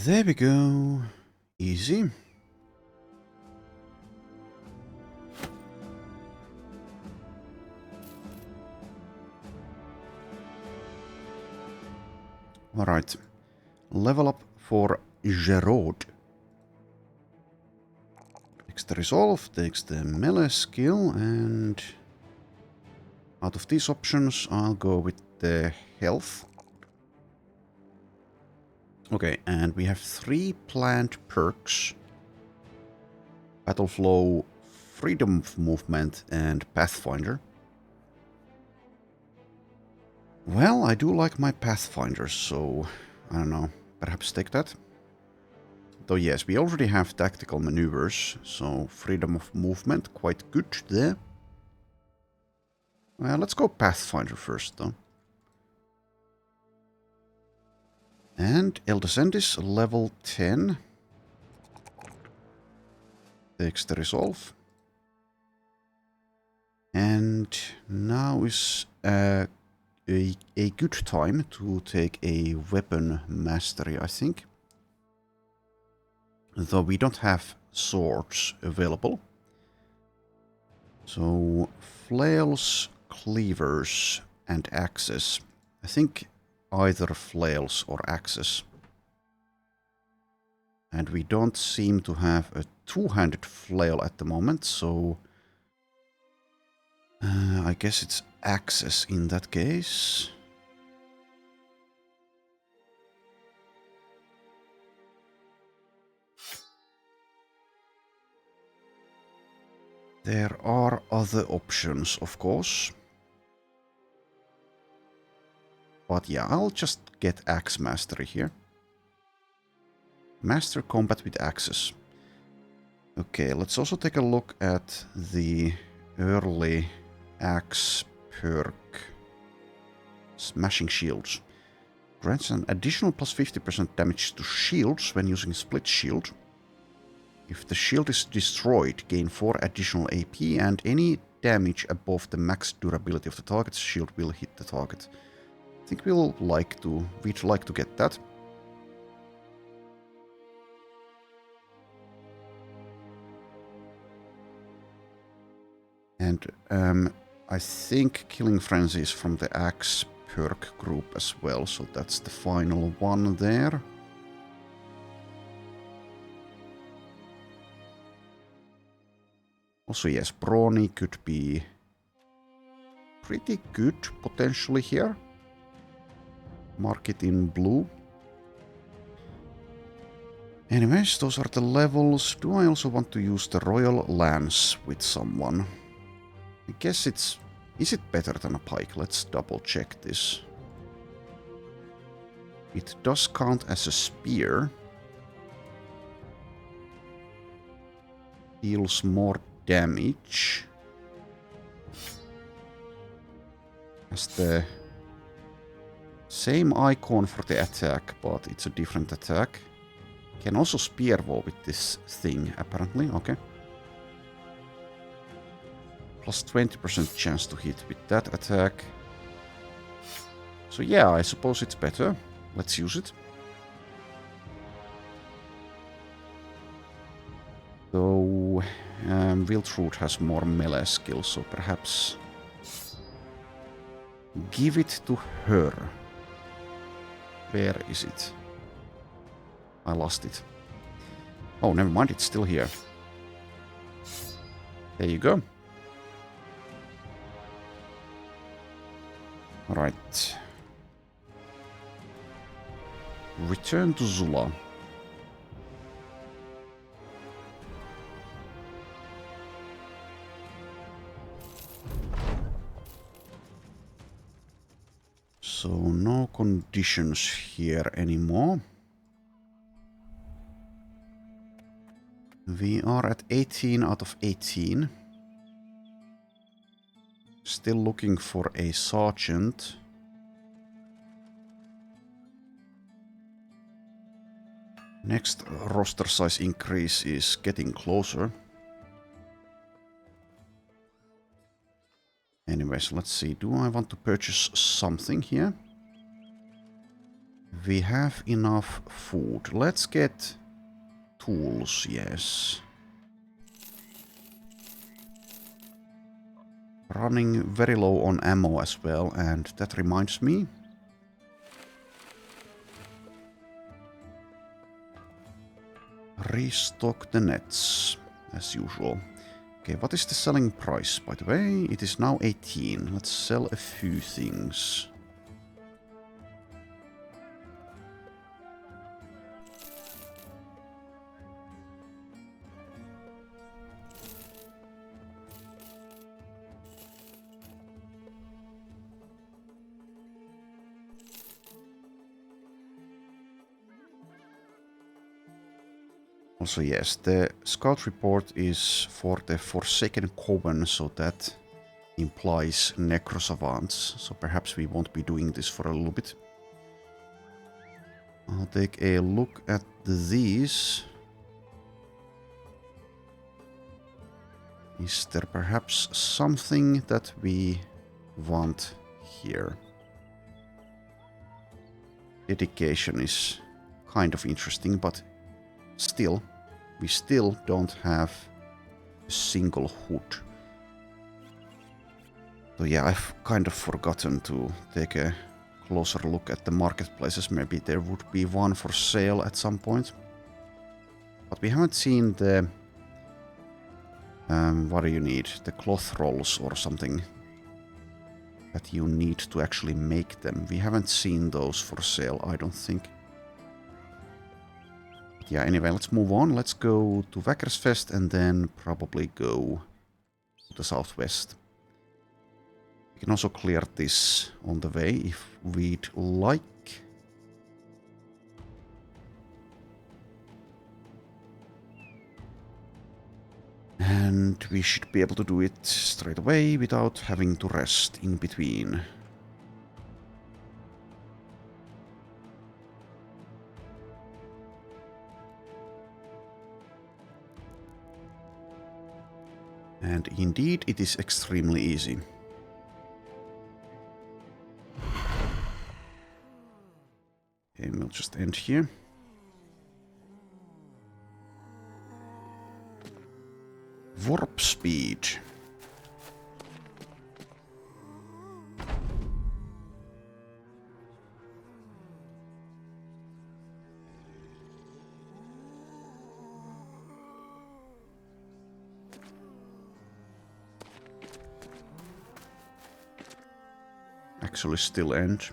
There we go. Easy. Alright. Level up for Gerard. Takes the resolve, takes the melee skill, and out of these options I'll go with the health. Okay, and we have 3 planned perks. Battle Flow, Freedom of Movement, and Pathfinder. Well, I do like my Pathfinder, so I don't know, perhaps take that. Though yes, we already have Tactical Maneuvers, so Freedom of Movement, quite good there. Well, let's go Pathfinder first, though. And El Descendis, level 10. Takes the resolve. And now is a good time to take a weapon mastery, I think. Though we don't have swords available. So, flails, cleavers, and axes. I think either flails or axes. And we don't seem to have a two-handed flail at the moment, so I guess it's axes in that case. There are other options, of course. But yeah, I'll just get Axe Mastery here. Master combat with axes. Okay, let's also take a look at the early axe perk. Smashing shields. Grants an additional plus 50% damage to shields when using split shield. If the shield is destroyed, gain 4 additional AP, and any damage above the max durability of the target's shield will hit the target. I think we'd like to get that. And I think Killing Frenzy is from the Axe perk group as well, so that's the final one there. Also, yes, Brawny could be pretty good potentially here. Mark it in blue. Anyways, those are the levels. Do I also want to use the Royal Lance with someone? I guess it's... Is it better than a pike? Let's double check this. It does count as a spear. Deals more damage. Has the same icon for the attack, but it's a different attack. Can also spear wall with this thing, apparently. Okay. Plus 20% chance to hit with that attack. So yeah, I suppose it's better. Let's use it. Though Wiltroot has more melee skills, so perhaps give it to her. Where is it? I lost it. Oh, never mind, it's still here. There you go. Alright. Return to Zula. So no conditions here anymore. We are at 18 out of 18. Still looking for a sergeant. Next roster size increase is getting closer. Anyways, let's see. Do I want to purchase something here? We have enough food. Let's get tools, yes. Running very low on ammo as well, and that reminds me. Restock the nets, as usual. Okay, what is the selling price, by the way? It is now 18. Let's sell a few things. Also, yes, the scout report is for the Forsaken Coven, so that implies necrosavants. So perhaps we won't be doing this for a little bit. I'll take a look at these. Is there perhaps something that we want here? Dedication is kind of interesting, but still, we still don't have a single hood. So yeah, I've kind of forgotten to take a closer look at the marketplaces. Maybe there would be one for sale at some point. But we haven't seen the... what do you need? The cloth rolls or something that you need to actually make them. We haven't seen those for sale, I don't think. Yeah, anyway, let's move on. Let's go to Wackersfest and then probably go to the southwest. We can also clear this on the way if we'd like. And we should be able to do it straight away without having to rest in between. And indeed, it is extremely easy. Okay, we'll just end here. Warp speed. Actually still end.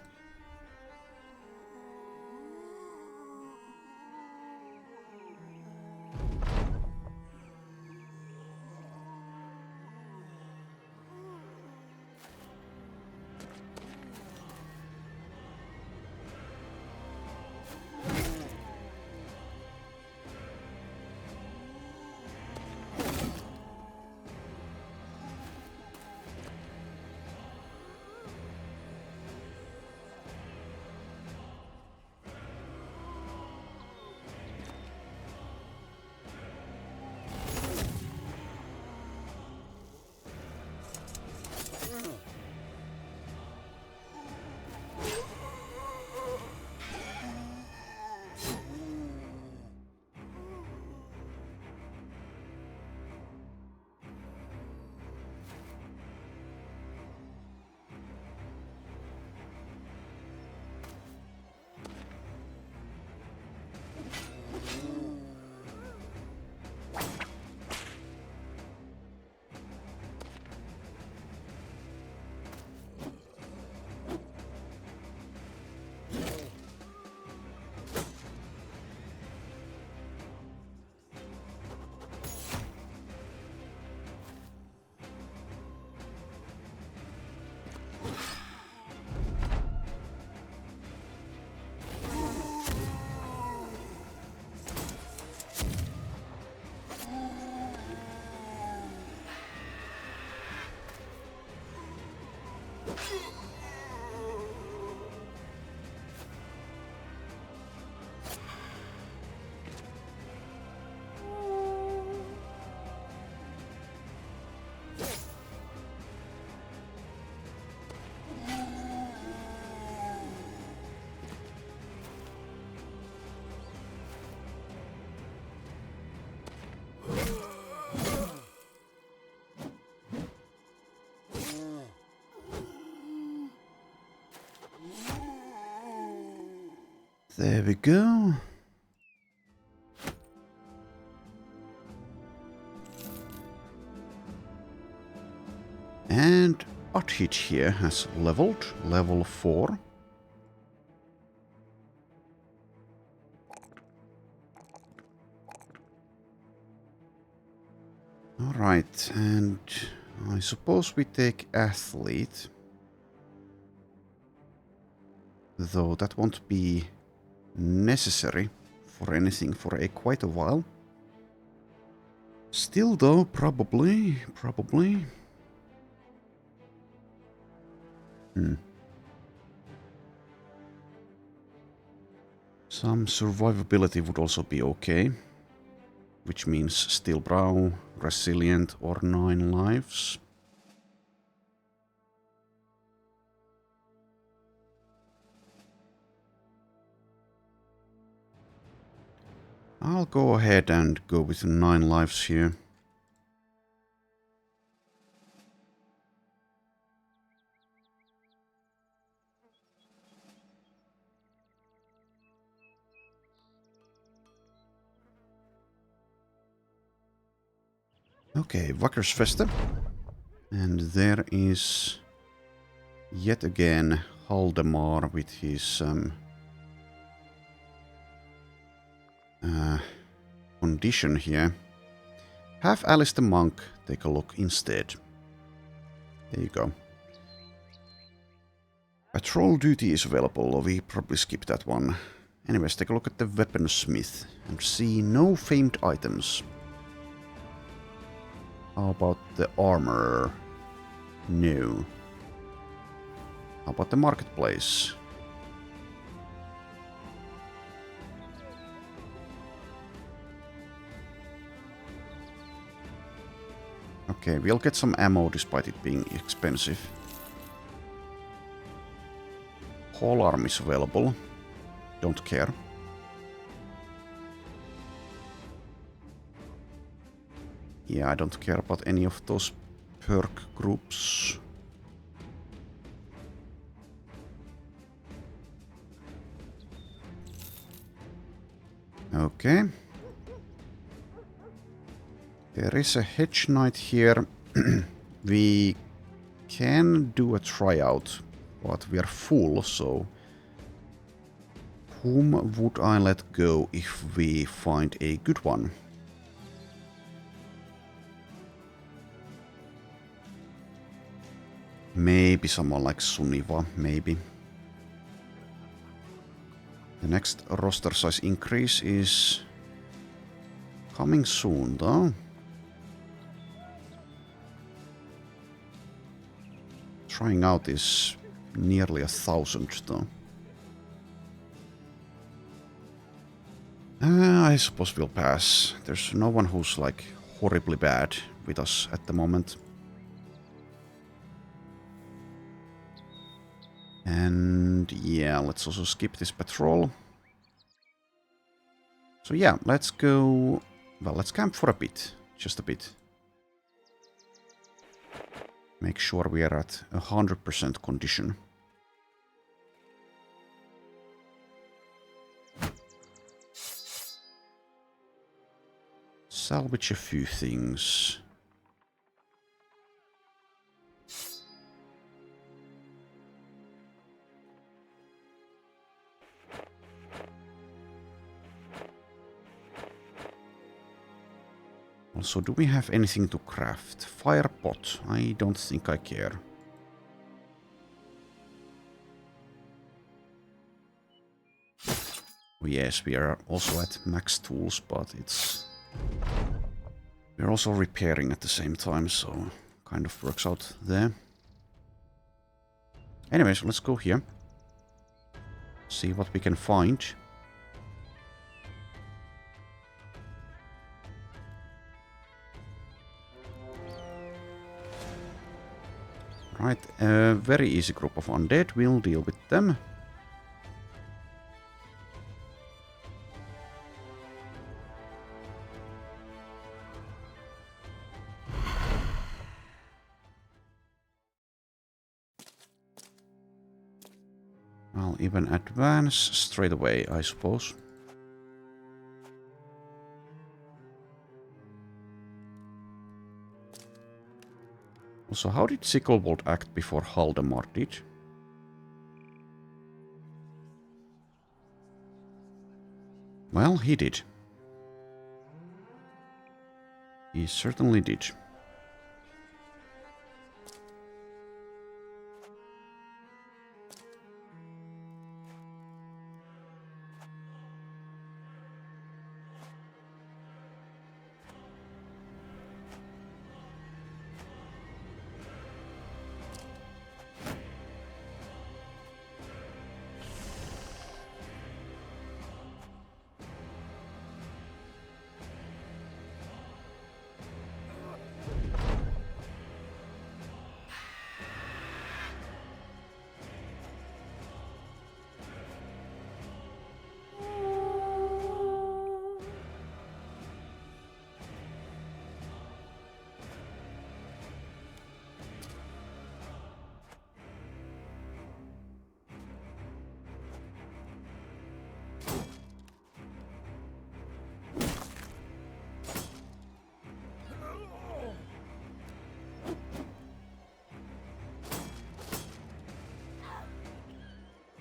There we go. And Uthit here has leveled, level 4. Alright, and I suppose we take Athlete. Though that won't be necessary for anything for quite a while. Still though, probably. Some survivability would also be okay. Which means Steel Brow, Resilient or 9 lives. I'll go ahead and go with 9 lives here. Okay, Vakkersfeste. And there is yet again Haldemar with his condition here. Have Alice the Monk take a look instead. There you go. Patrol duty is available, we probably skip that one. Anyways, take a look at the weaponsmith and see no famed items. How about the armor? No. How about the marketplace? Okay, we'll get some ammo despite it being expensive. Whole arm is available. Don't care. Yeah, I don't care about any of those perk groups. Okay. There is a Hedge Knight here. We can do a tryout, but we are full, so... Whom would I let go if we find a good one? Maybe someone like Suniva, maybe. The next roster size increase is coming soon, though. Trying out is nearly 1,000, though. I suppose we'll pass. There's no one who's like horribly bad with us at the moment. And yeah, let's also skip this patrol. So yeah, let's go... Well, let's camp for a bit. Just a bit. Make sure we are at 100% condition. Salvage a few things. Also, do we have anything to craft? Fire pot. I don't think I care. Oh, yes, we are also at max tools, but it's... We're also repairing at the same time, so kind of works out there. Anyways, let's go here. See what we can find. Right, a very easy group of undead. We'll deal with them. I'll even advance straight away, I suppose. Also, how did Sicklewold act before Haldemar did? Well, he did. He certainly did.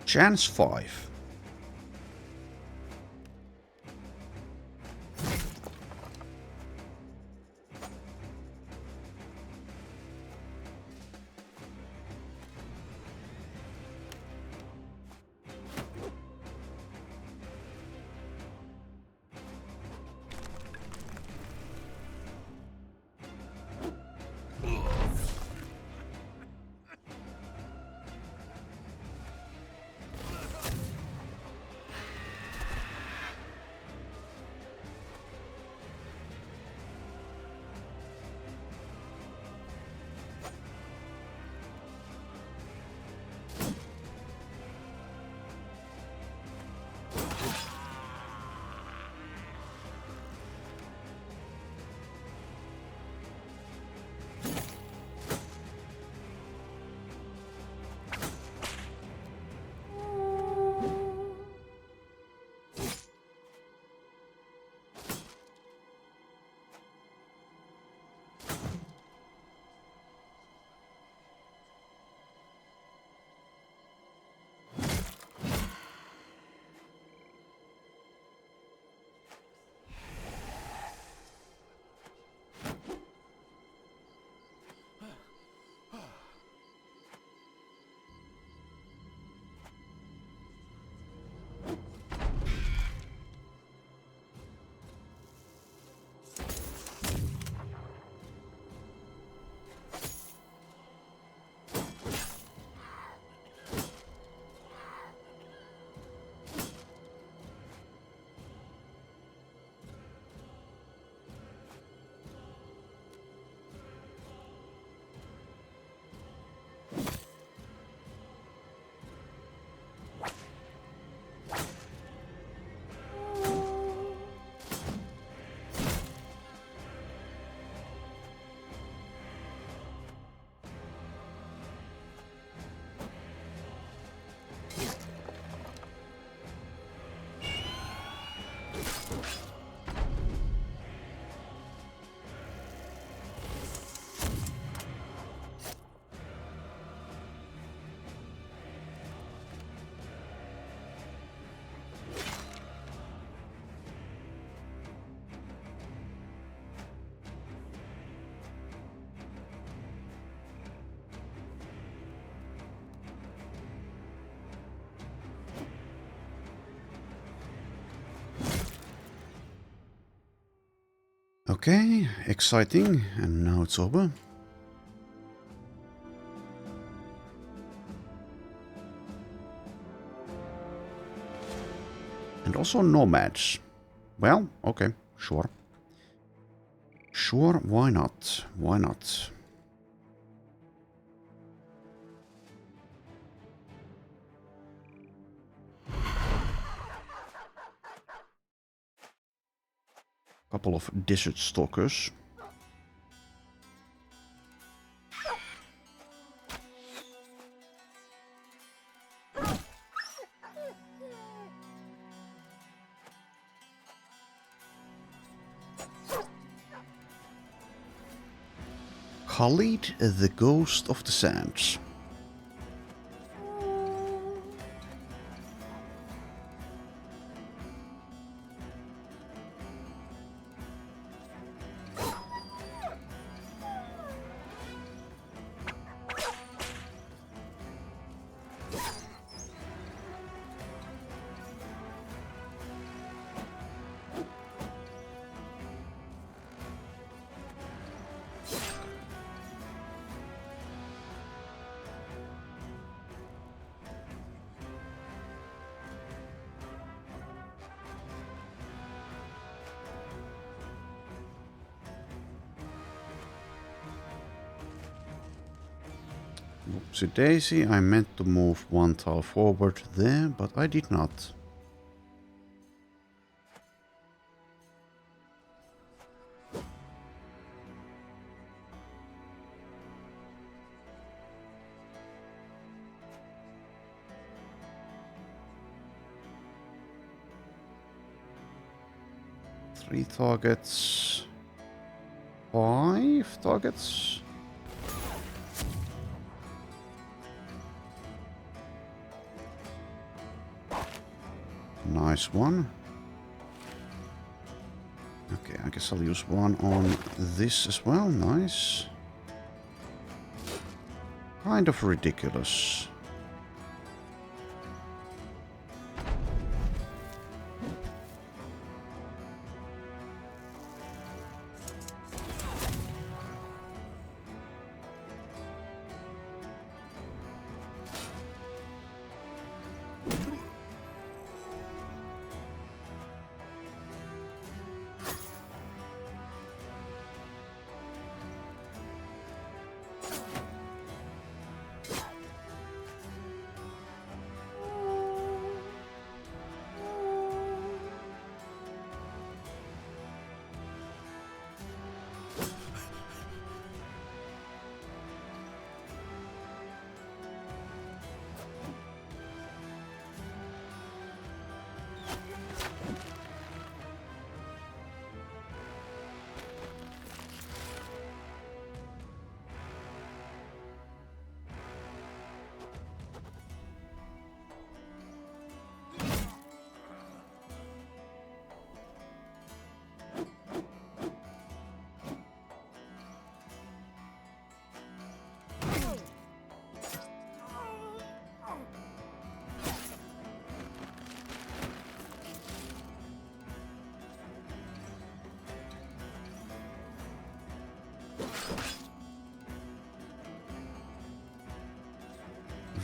Chance 5. Okay, exciting, and now it's over. And also nomads. Well, okay, sure. Sure, why not? Why not? Couple of desert stalkers. Khalid, the Ghost of the Sands. Whoopsie daisy, I meant to move one tile forward there, but I did not. Three targets. 5 targets. Nice one. Okay, I guess I'll use one on this as well. Nice. Kind of ridiculous.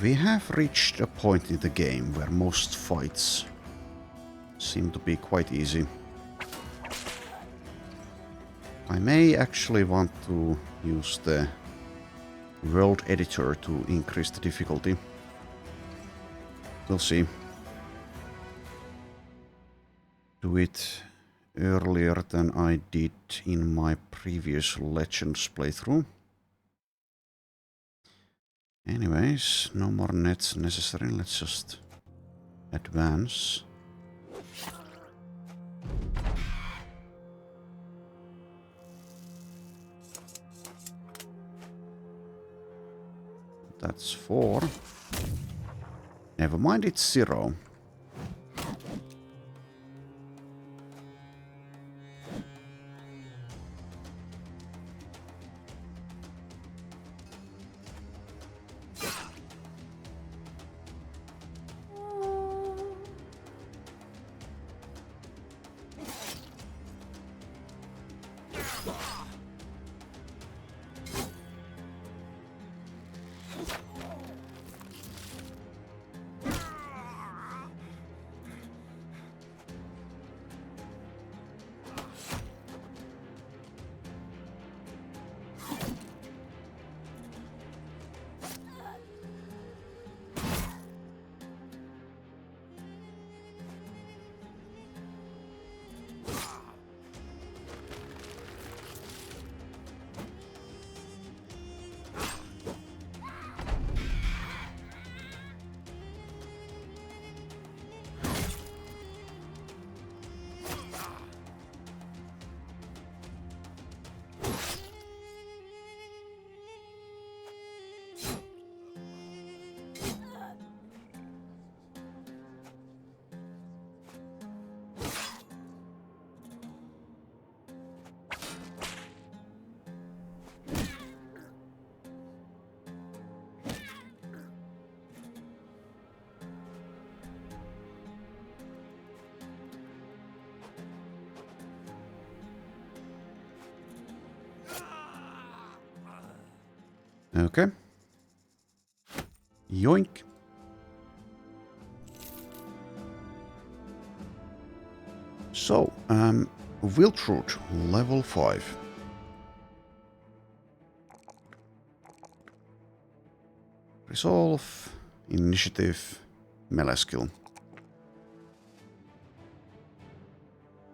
We have reached a point in the game where most fights seem to be quite easy. I may actually want to use the world editor to increase the difficulty. We'll see. Do it earlier than I did in my previous Legends playthrough. Anyways, no more nets necessary. Let's just advance. That's 4. Never mind, it's 0. Okay. Yoink. So, Wiltroot, level 5. Resolve, initiative, melee skill.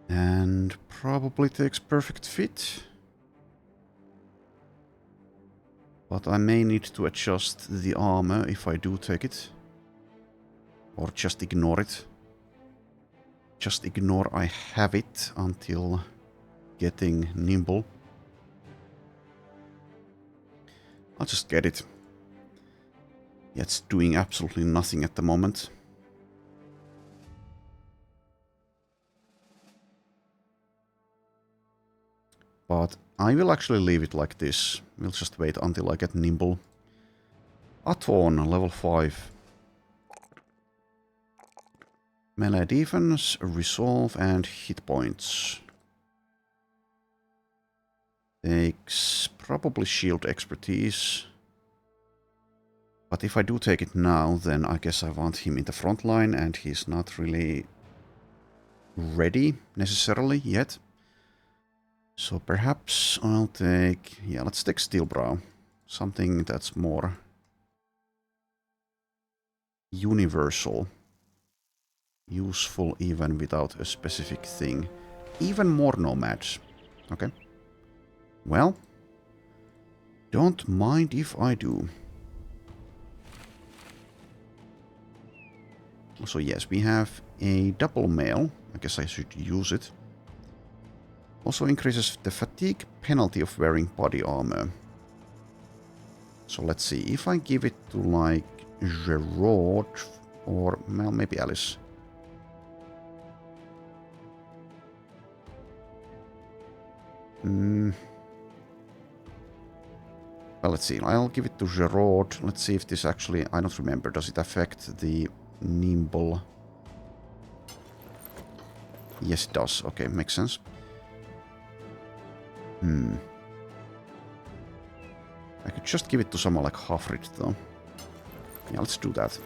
And probably takes perfect fit. But I may need to adjust the armor if I do take it. Or just ignore it. Just ignore I have it until getting nimble. I'll just get it. Yeah, it's doing absolutely nothing at the moment. But I will actually leave it like this. We'll just wait until I get nimble. Aton, level 5. Melee defense, resolve, and hit points. Takes probably shield expertise. But if I do take it now, then I guess I want him in the front line, and he's not really ready necessarily yet. So perhaps I'll take... yeah, let's take Steelbrow. Something that's more universal. Useful even without a specific thing. Even more nomads. Okay. Well, don't mind if I do. So yes, we have a double mail. I guess I should use it. Also increases the fatigue penalty of wearing body armor. So let's see, if I give it to like Gerard or well, maybe Alice. Well, let's see, I'll give it to Gerard. Let's see if this actually, I don't remember, does it affect the nimble? Yes, it does. Okay, makes sense. I could just give it to someone like Hafrid, though. Yeah, let's do that.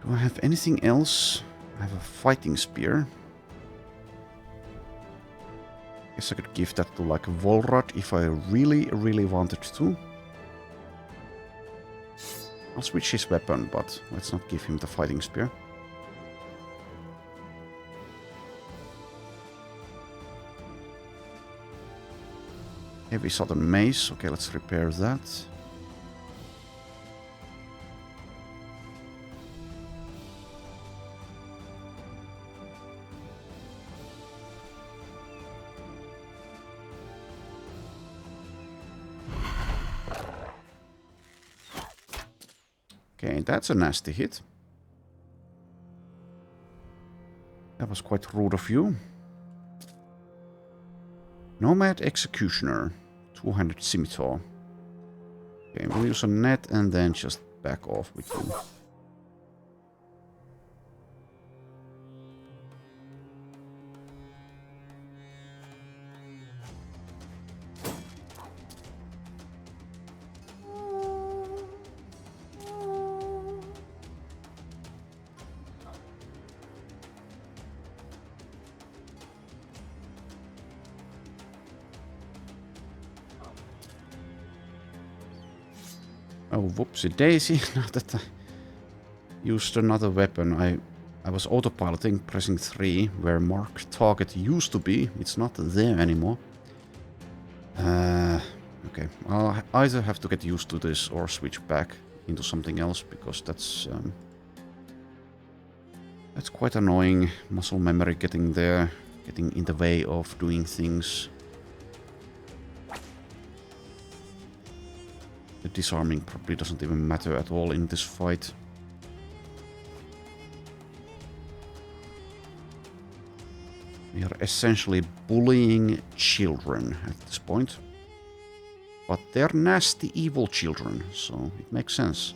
Do I have anything else? I have a fighting spear. Guess I could give that to like Volrad if I really wanted to. I'll switch his weapon, but let's not give him the fighting spear. Heavy southern mace. Okay, let's repair that. Okay, that's a nasty hit. That was quite rude of you. Nomad Executioner. 200 Scimitar. Okay, we'll use a net and then just back off with you. Oh, whoopsie daisy. Now that I used another weapon, I was autopiloting, pressing 3, where mark target used to be. It's not there anymore. Okay, I'll either have to get used to this or switch back into something else, because that's quite annoying. Muscle memory getting there, getting in the way of doing things. The disarming probably doesn't even matter at all in this fight. We are essentially bullying children at this point. But they're nasty, evil children, so it makes sense.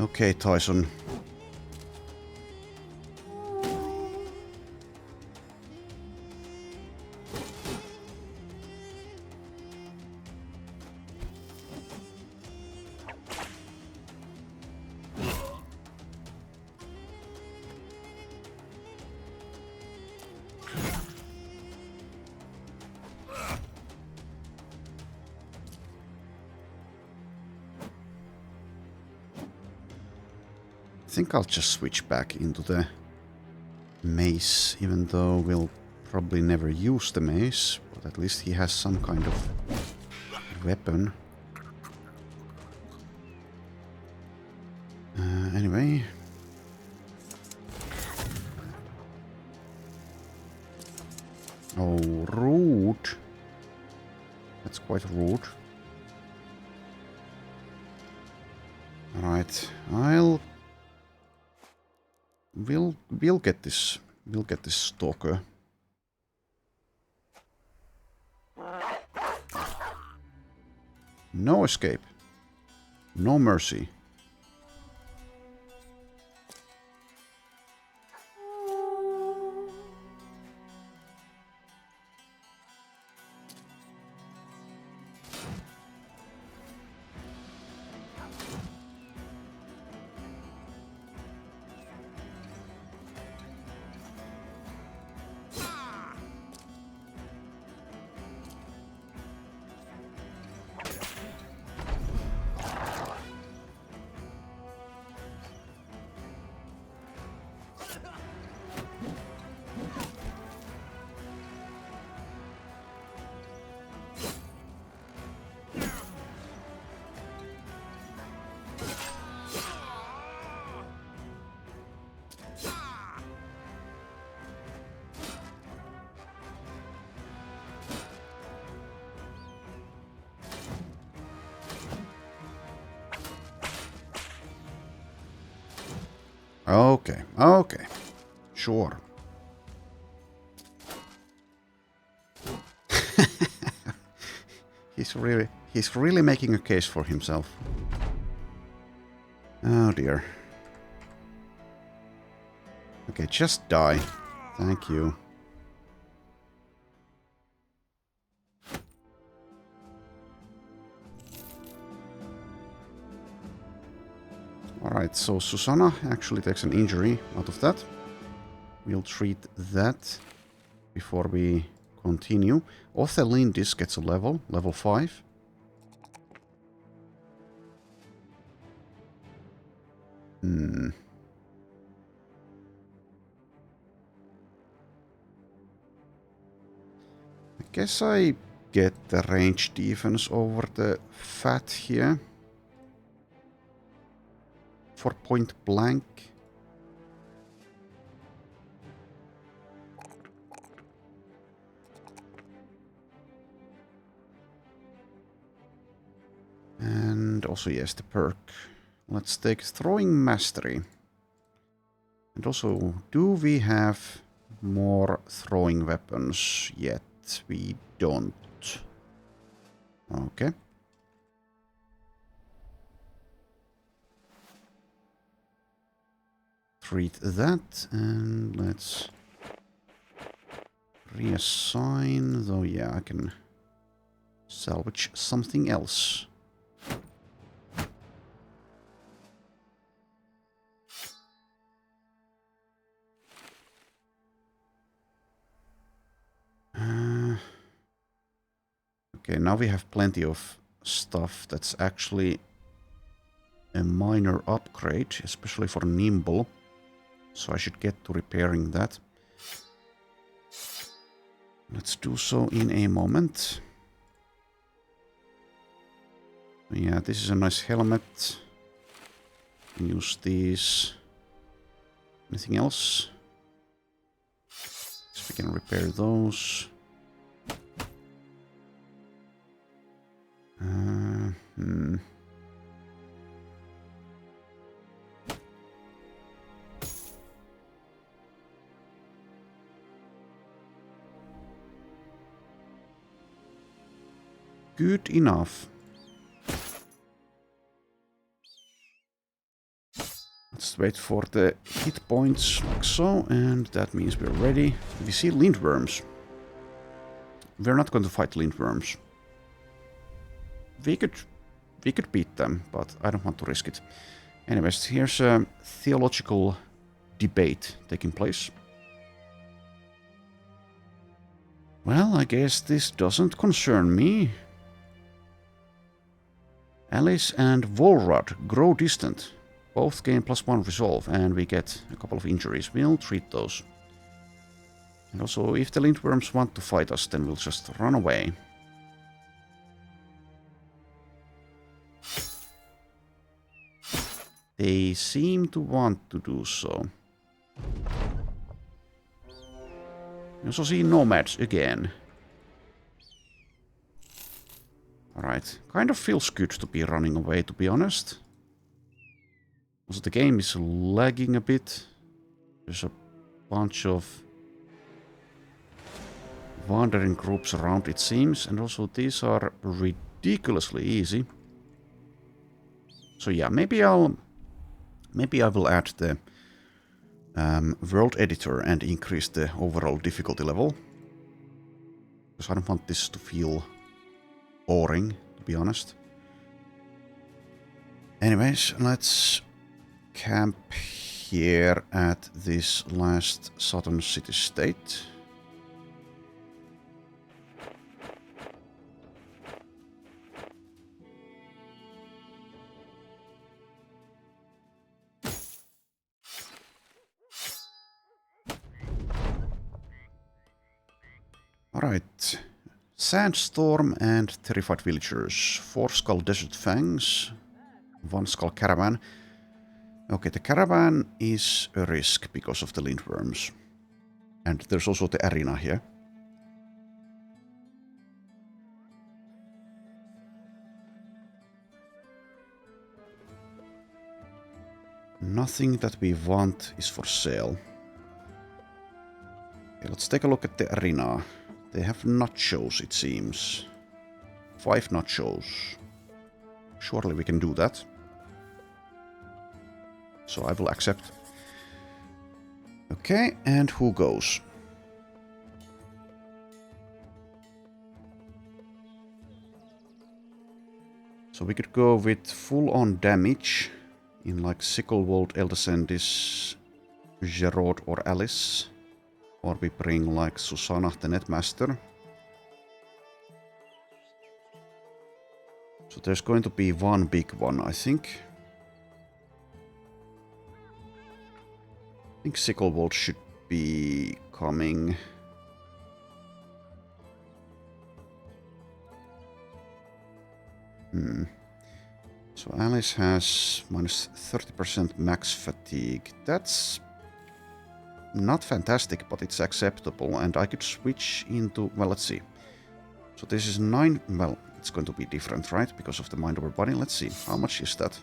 Okay, Tyson. I think I'll just switch back into the mace, even though we'll probably never use the mace, but at least he has some kind of weapon. Anyway. Oh, rude. That's quite rude. Alright, We'll get this. We'll get this stalker. No escape. No mercy. Okay, okay. Sure. He's really making a case for himself. Oh dear. Okay, just die. Thank you. Alright, so Susanna actually takes an injury out of that. We'll treat that before we continue. Othelindis gets a level 5. I guess I get the range defense over the fat here. For point blank. And also, yes, the perk. Let's take throwing mastery. And also, do we have more throwing weapons yet? We don't. Okay. Treat that, and let's reassign, though yeah, I can salvage something else. Okay, now we have plenty of stuff that's actually a minor upgrade, especially for Nimble. So I should get to repairing that. Let's do so in a moment. Yeah, this is a nice helmet. Use these. Anything else? So we can repair those. Good enough. Just wait for the hit points like so, and that means we're ready. We see lindworms. We're not going to fight lindworms. We could beat them, but I don't want to risk it. Anyways, here's a theological debate taking place. Well, I guess this doesn't concern me. Alice and Volrad grow distant. Both gain +1 resolve, and we get a couple of injuries. We'll treat those. And also, if the lindworms want to fight us, then we'll just run away. They seem to want to do so. You also see nomads again. Alright, kind of feels good to be running away, to be honest. Also, the game is lagging a bit. There's a bunch of wandering groups around, it seems. And also, these are ridiculously easy. So yeah, maybe I will add the world editor and increase the overall difficulty level. Because I don't want this to feel boring, to be honest. Anyways, let's camp here at this last southern city-state. Alright. Sandstorm and Terrified Villagers. 4 Skull Desert Fangs. 1 Skull Caravan. Okay, the caravan is a risk because of the lindworms. And there's also the arena here. Nothing that we want is for sale. Okay, let's take a look at the arena. They have nachos, it seems. 5 nachos. Surely we can do that. So I will accept. Okay, and who goes? So we could go with full-on damage in like Sicklewold, Eldascendis, Gerard or Alice. Or we bring like Susanna the Netmaster. So there's going to be one big one, I think. I think Sicklewold should be coming. So Alice has minus 30% max fatigue. That's not fantastic, but it's acceptable. And I could switch into... Well, let's see. So this is 9... Well, it's going to be different, right? Because of the mind over body. Let's see. How much is that?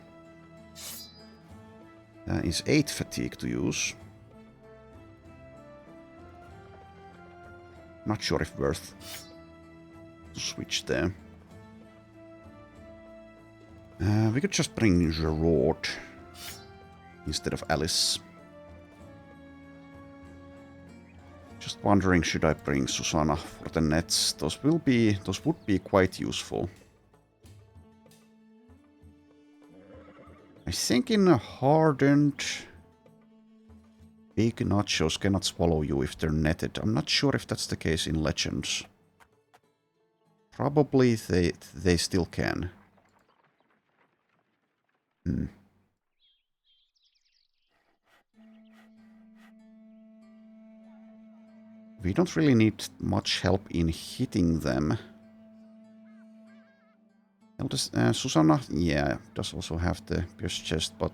That is 8 fatigue to use. Not sure if worth to switch there. We could just bring Gerard instead of Alice. Just wondering, should I bring Susanna for the nets? Those would be quite useful. I think in a hardened, big nachos cannot swallow you if they're netted. I'm not sure if that's the case in Legends. Probably they still can. We don't really need much help in hitting them. Susanna, yeah, does also have the pierced chest, but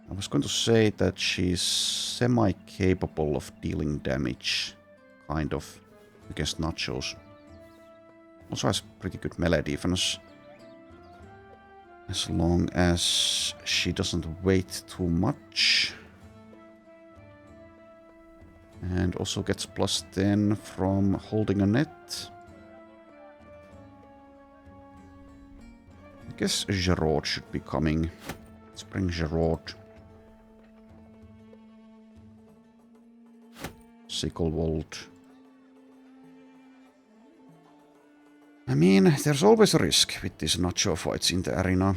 I was going to say that she's semi-capable of dealing damage, kind of, against nachos. Also has pretty good melee defense. As long as she doesn't wait too much. And also gets plus 10 from holding a net. I guess Gerard should be coming. Let's bring Gerard. Sicklewold. I mean, there's always a risk with these nacho fights in the arena.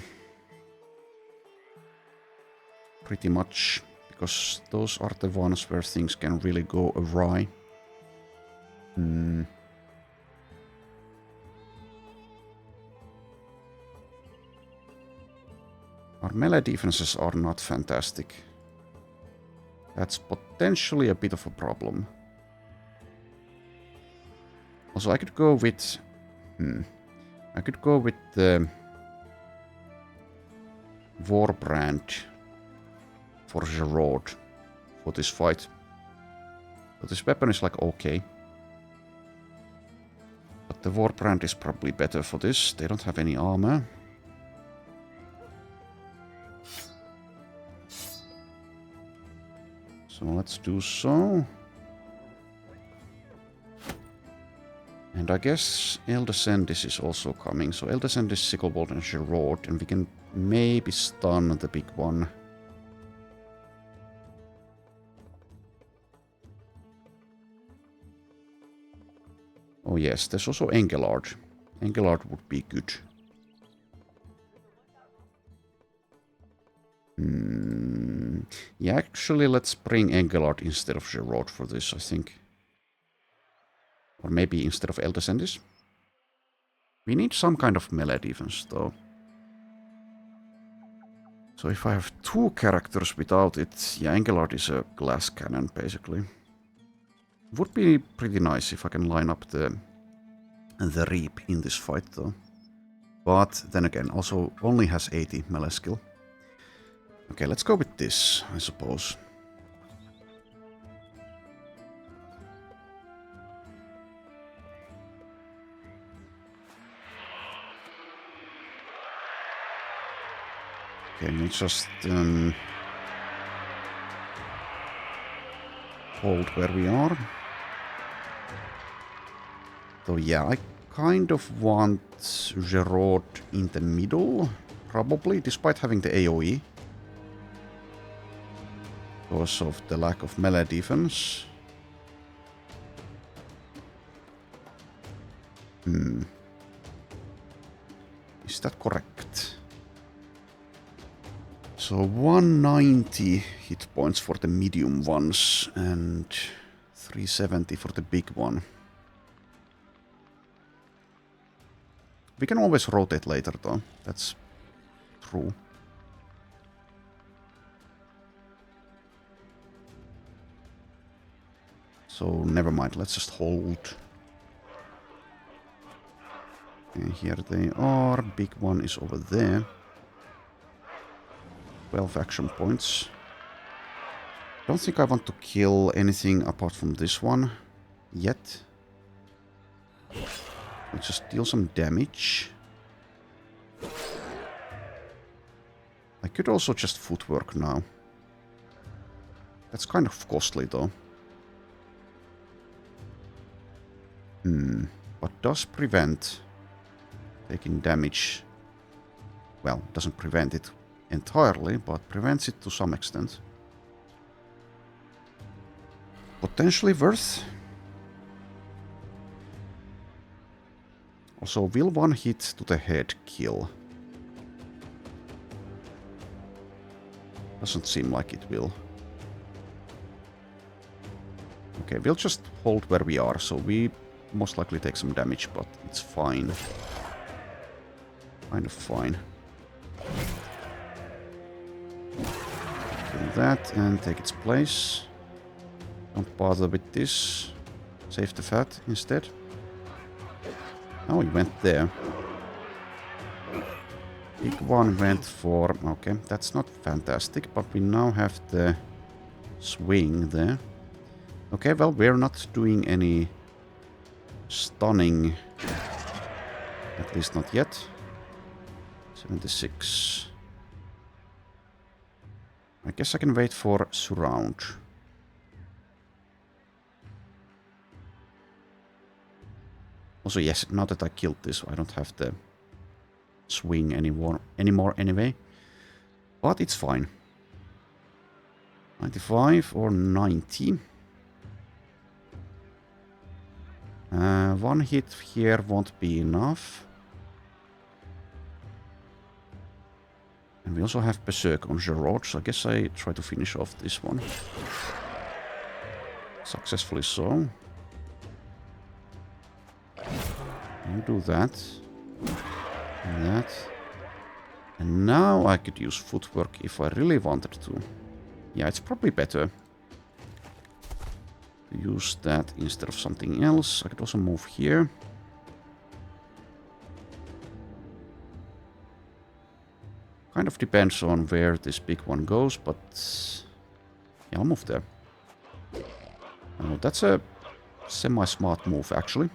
Pretty much. Because those are the ones where things can really go awry. Our melee defenses are not fantastic. That's potentially a bit of a problem. Also, I could go with... I could go with the... Warbrand for Gerard for this fight. But this weapon is like okay. But the Warbrand is probably better for this. They don't have any armor. So let's do so. And I guess Eldescendis is also coming. So Eldescendis, Sicklewold and Gerard. And we can maybe stun the big one. Oh yes, there's also Engelard. Engelard would be good. Yeah, actually, let's bring Engelard instead of Gerard for this, I think. Or maybe instead of Eldescendis. We need some kind of melee defense, though. So if I have two characters without it, yeah, Engelard is a glass cannon, basically. Would be pretty nice if I can line up the Reap in this fight, though. But then again, also only has 80 melee skill. Okay, let's go with this, I suppose. Okay, we just hold where we are. So yeah, I kind of want Gerard in the middle, probably, despite having the AoE. Because of the lack of melee defense. Is that correct? So 190 hit points for the medium ones and 370 for the big one. We can always rotate later though, that's true. So never mind, let's just hold. And here they are, big one is over there. 12 action points. Don't think I want to kill anything apart from this one yet. Let's just deal some damage. I could also just footwork now. That's kind of costly though. But does prevent taking damage. Well, doesn't prevent it entirely, but prevents it to some extent. Potentially worth. Also, will one hit to the head kill? Doesn't seem like it will. Okay, we'll just hold where we are, so we most likely take some damage, but it's fine. Kind of fine. Kill that and take its place. Don't bother with this. Save the fat instead. Oh, he went there. Big one went for... Okay, that's not fantastic, but we now have the swing there. Okay, well, we're not doing any stunning. At least not yet. 76. I guess I can wait for surround. Also, yes, now that I killed this, I don't have the swing anymore anyway. But it's fine. 95 or 90. One hit here won't be enough. And we also have Berserk on Gerard, so I guess I try to finish off this one. Successfully so. You do that. And that. And now I could use footwork if I really wanted to. Yeah, it's probably better to use that instead of something else. I could also move here. Kind of depends on where this big one goes, but yeah, I'll move there. Oh, that's a semi-smart move, actually.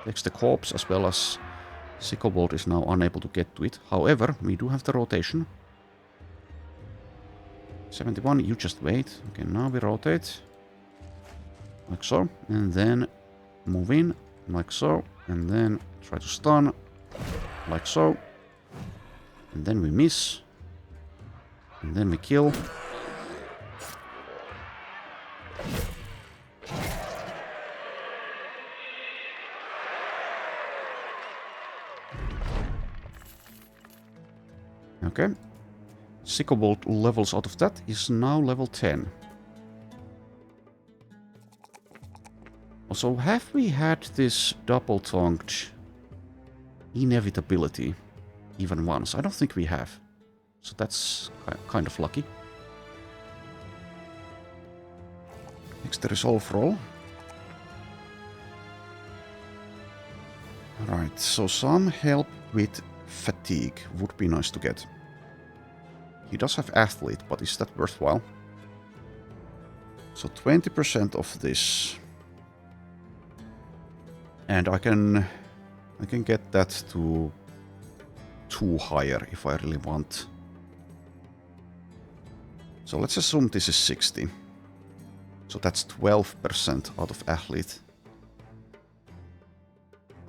Takes the corpse as well as Sicklebolt is now unable to get to it. However, we do have the rotation. 71, you just wait. Okay, now we rotate. Like so. And then move in, like so. And then try to stun, like so. And then we miss. And then we kill. Okay. Sicklebolt levels out of that is now level 10. Also, have we had this double-tongued inevitability even once? I don't think we have. So that's kind of lucky. Next, the resolve roll. Alright, so some help with fatigue would be nice to get. He does have athlete, but is that worthwhile? So 20% of this. And I can get that to 2 higher if I really want. So let's assume this is 60. So that's 12% out of athlete.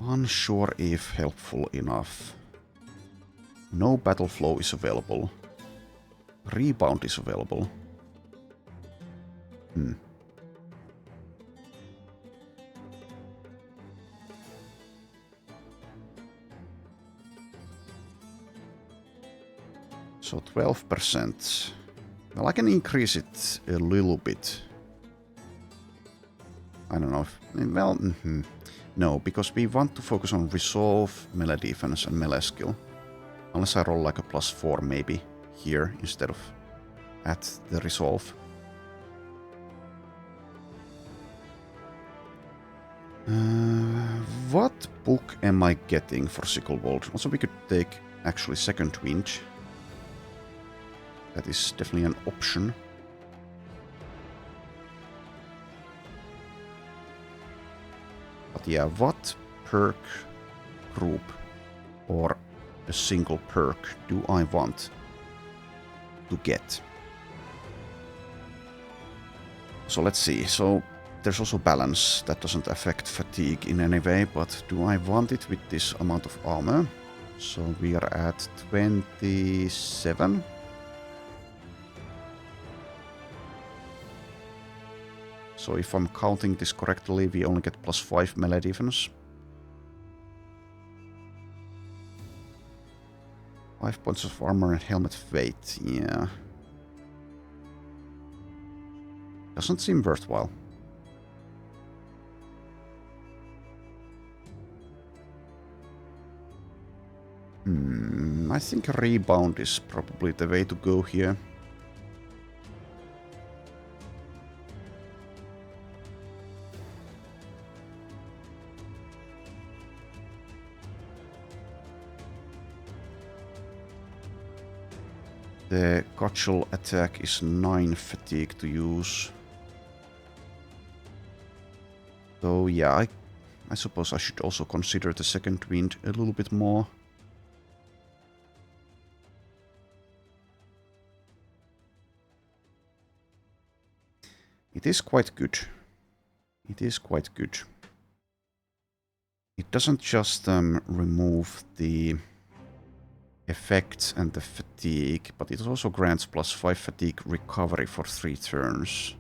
Unsure if helpful enough. No battle flow is available. Rebound is available. So 12%. Well, I can increase it a little bit. I don't know if... Well, no, because we want to focus on resolve, melee defense and melee skill. Unless I roll like a +4 maybe here instead of at the resolve. What book am I getting for Sicklewold? Also, we could take actually Second Wind. That is definitely an option. But yeah, what perk group or a single perk do I want to get? So let's see. So there's also balance that doesn't affect fatigue in any way, but do I want it with this amount of armor? So we are at 27. So if I'm counting this correctly, we only get +5 melee defense. 5 points of armor and helmet weight, yeah. Doesn't seem worthwhile. I think rebound is probably the way to go here. The cudgel attack is 9 fatigue to use. So yeah, I suppose I should also consider the Second Wind a little bit more. It is quite good. It is quite good. It doesn't just remove the effects and the fatigue, but it also grants +5 fatigue recovery for 3 turns.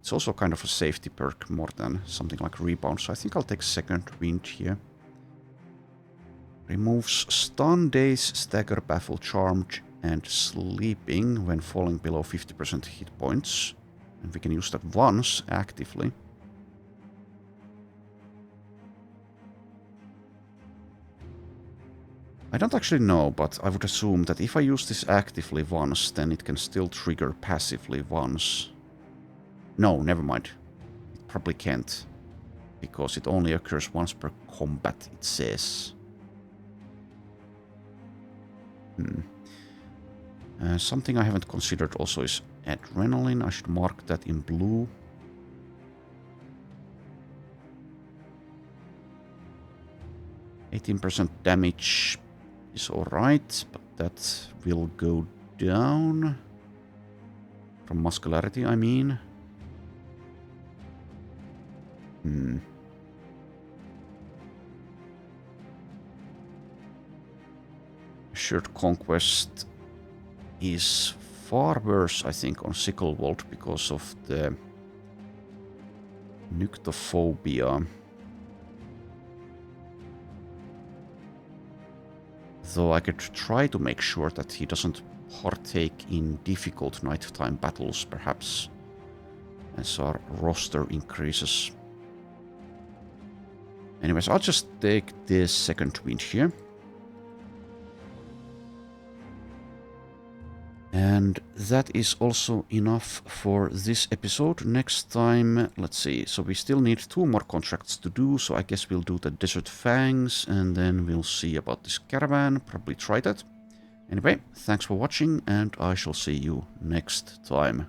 It's also kind of a safety perk more than something like rebound, so I think I'll take second wind here. Removes stun, daze, stagger, baffle, charmed, and sleeping when falling below 50% hit points. And we can use that once actively. I don't actually know, but I would assume that if I use this actively once, then it can still trigger passively once. No, never mind. It probably can't, because it only occurs once per combat, it says. Something I haven't considered also is adrenaline. I should mark that in blue. %18 damage is alright, but that will go down. From muscularity, I mean. Assured Conquest is far worse, I think, on Sicklewold because of the Nyctophobia. Though I could try to make sure that he doesn't partake in difficult nighttime battles, perhaps, as our roster increases. Anyways, I'll just take this second wind here. And that is also enough for this episode. Next time, let's see, so we still need 2 more contracts to do, so I guess we'll do the Desert Fangs, and then we'll see about this caravan, probably try that. Anyway, thanks for watching, and I shall see you next time.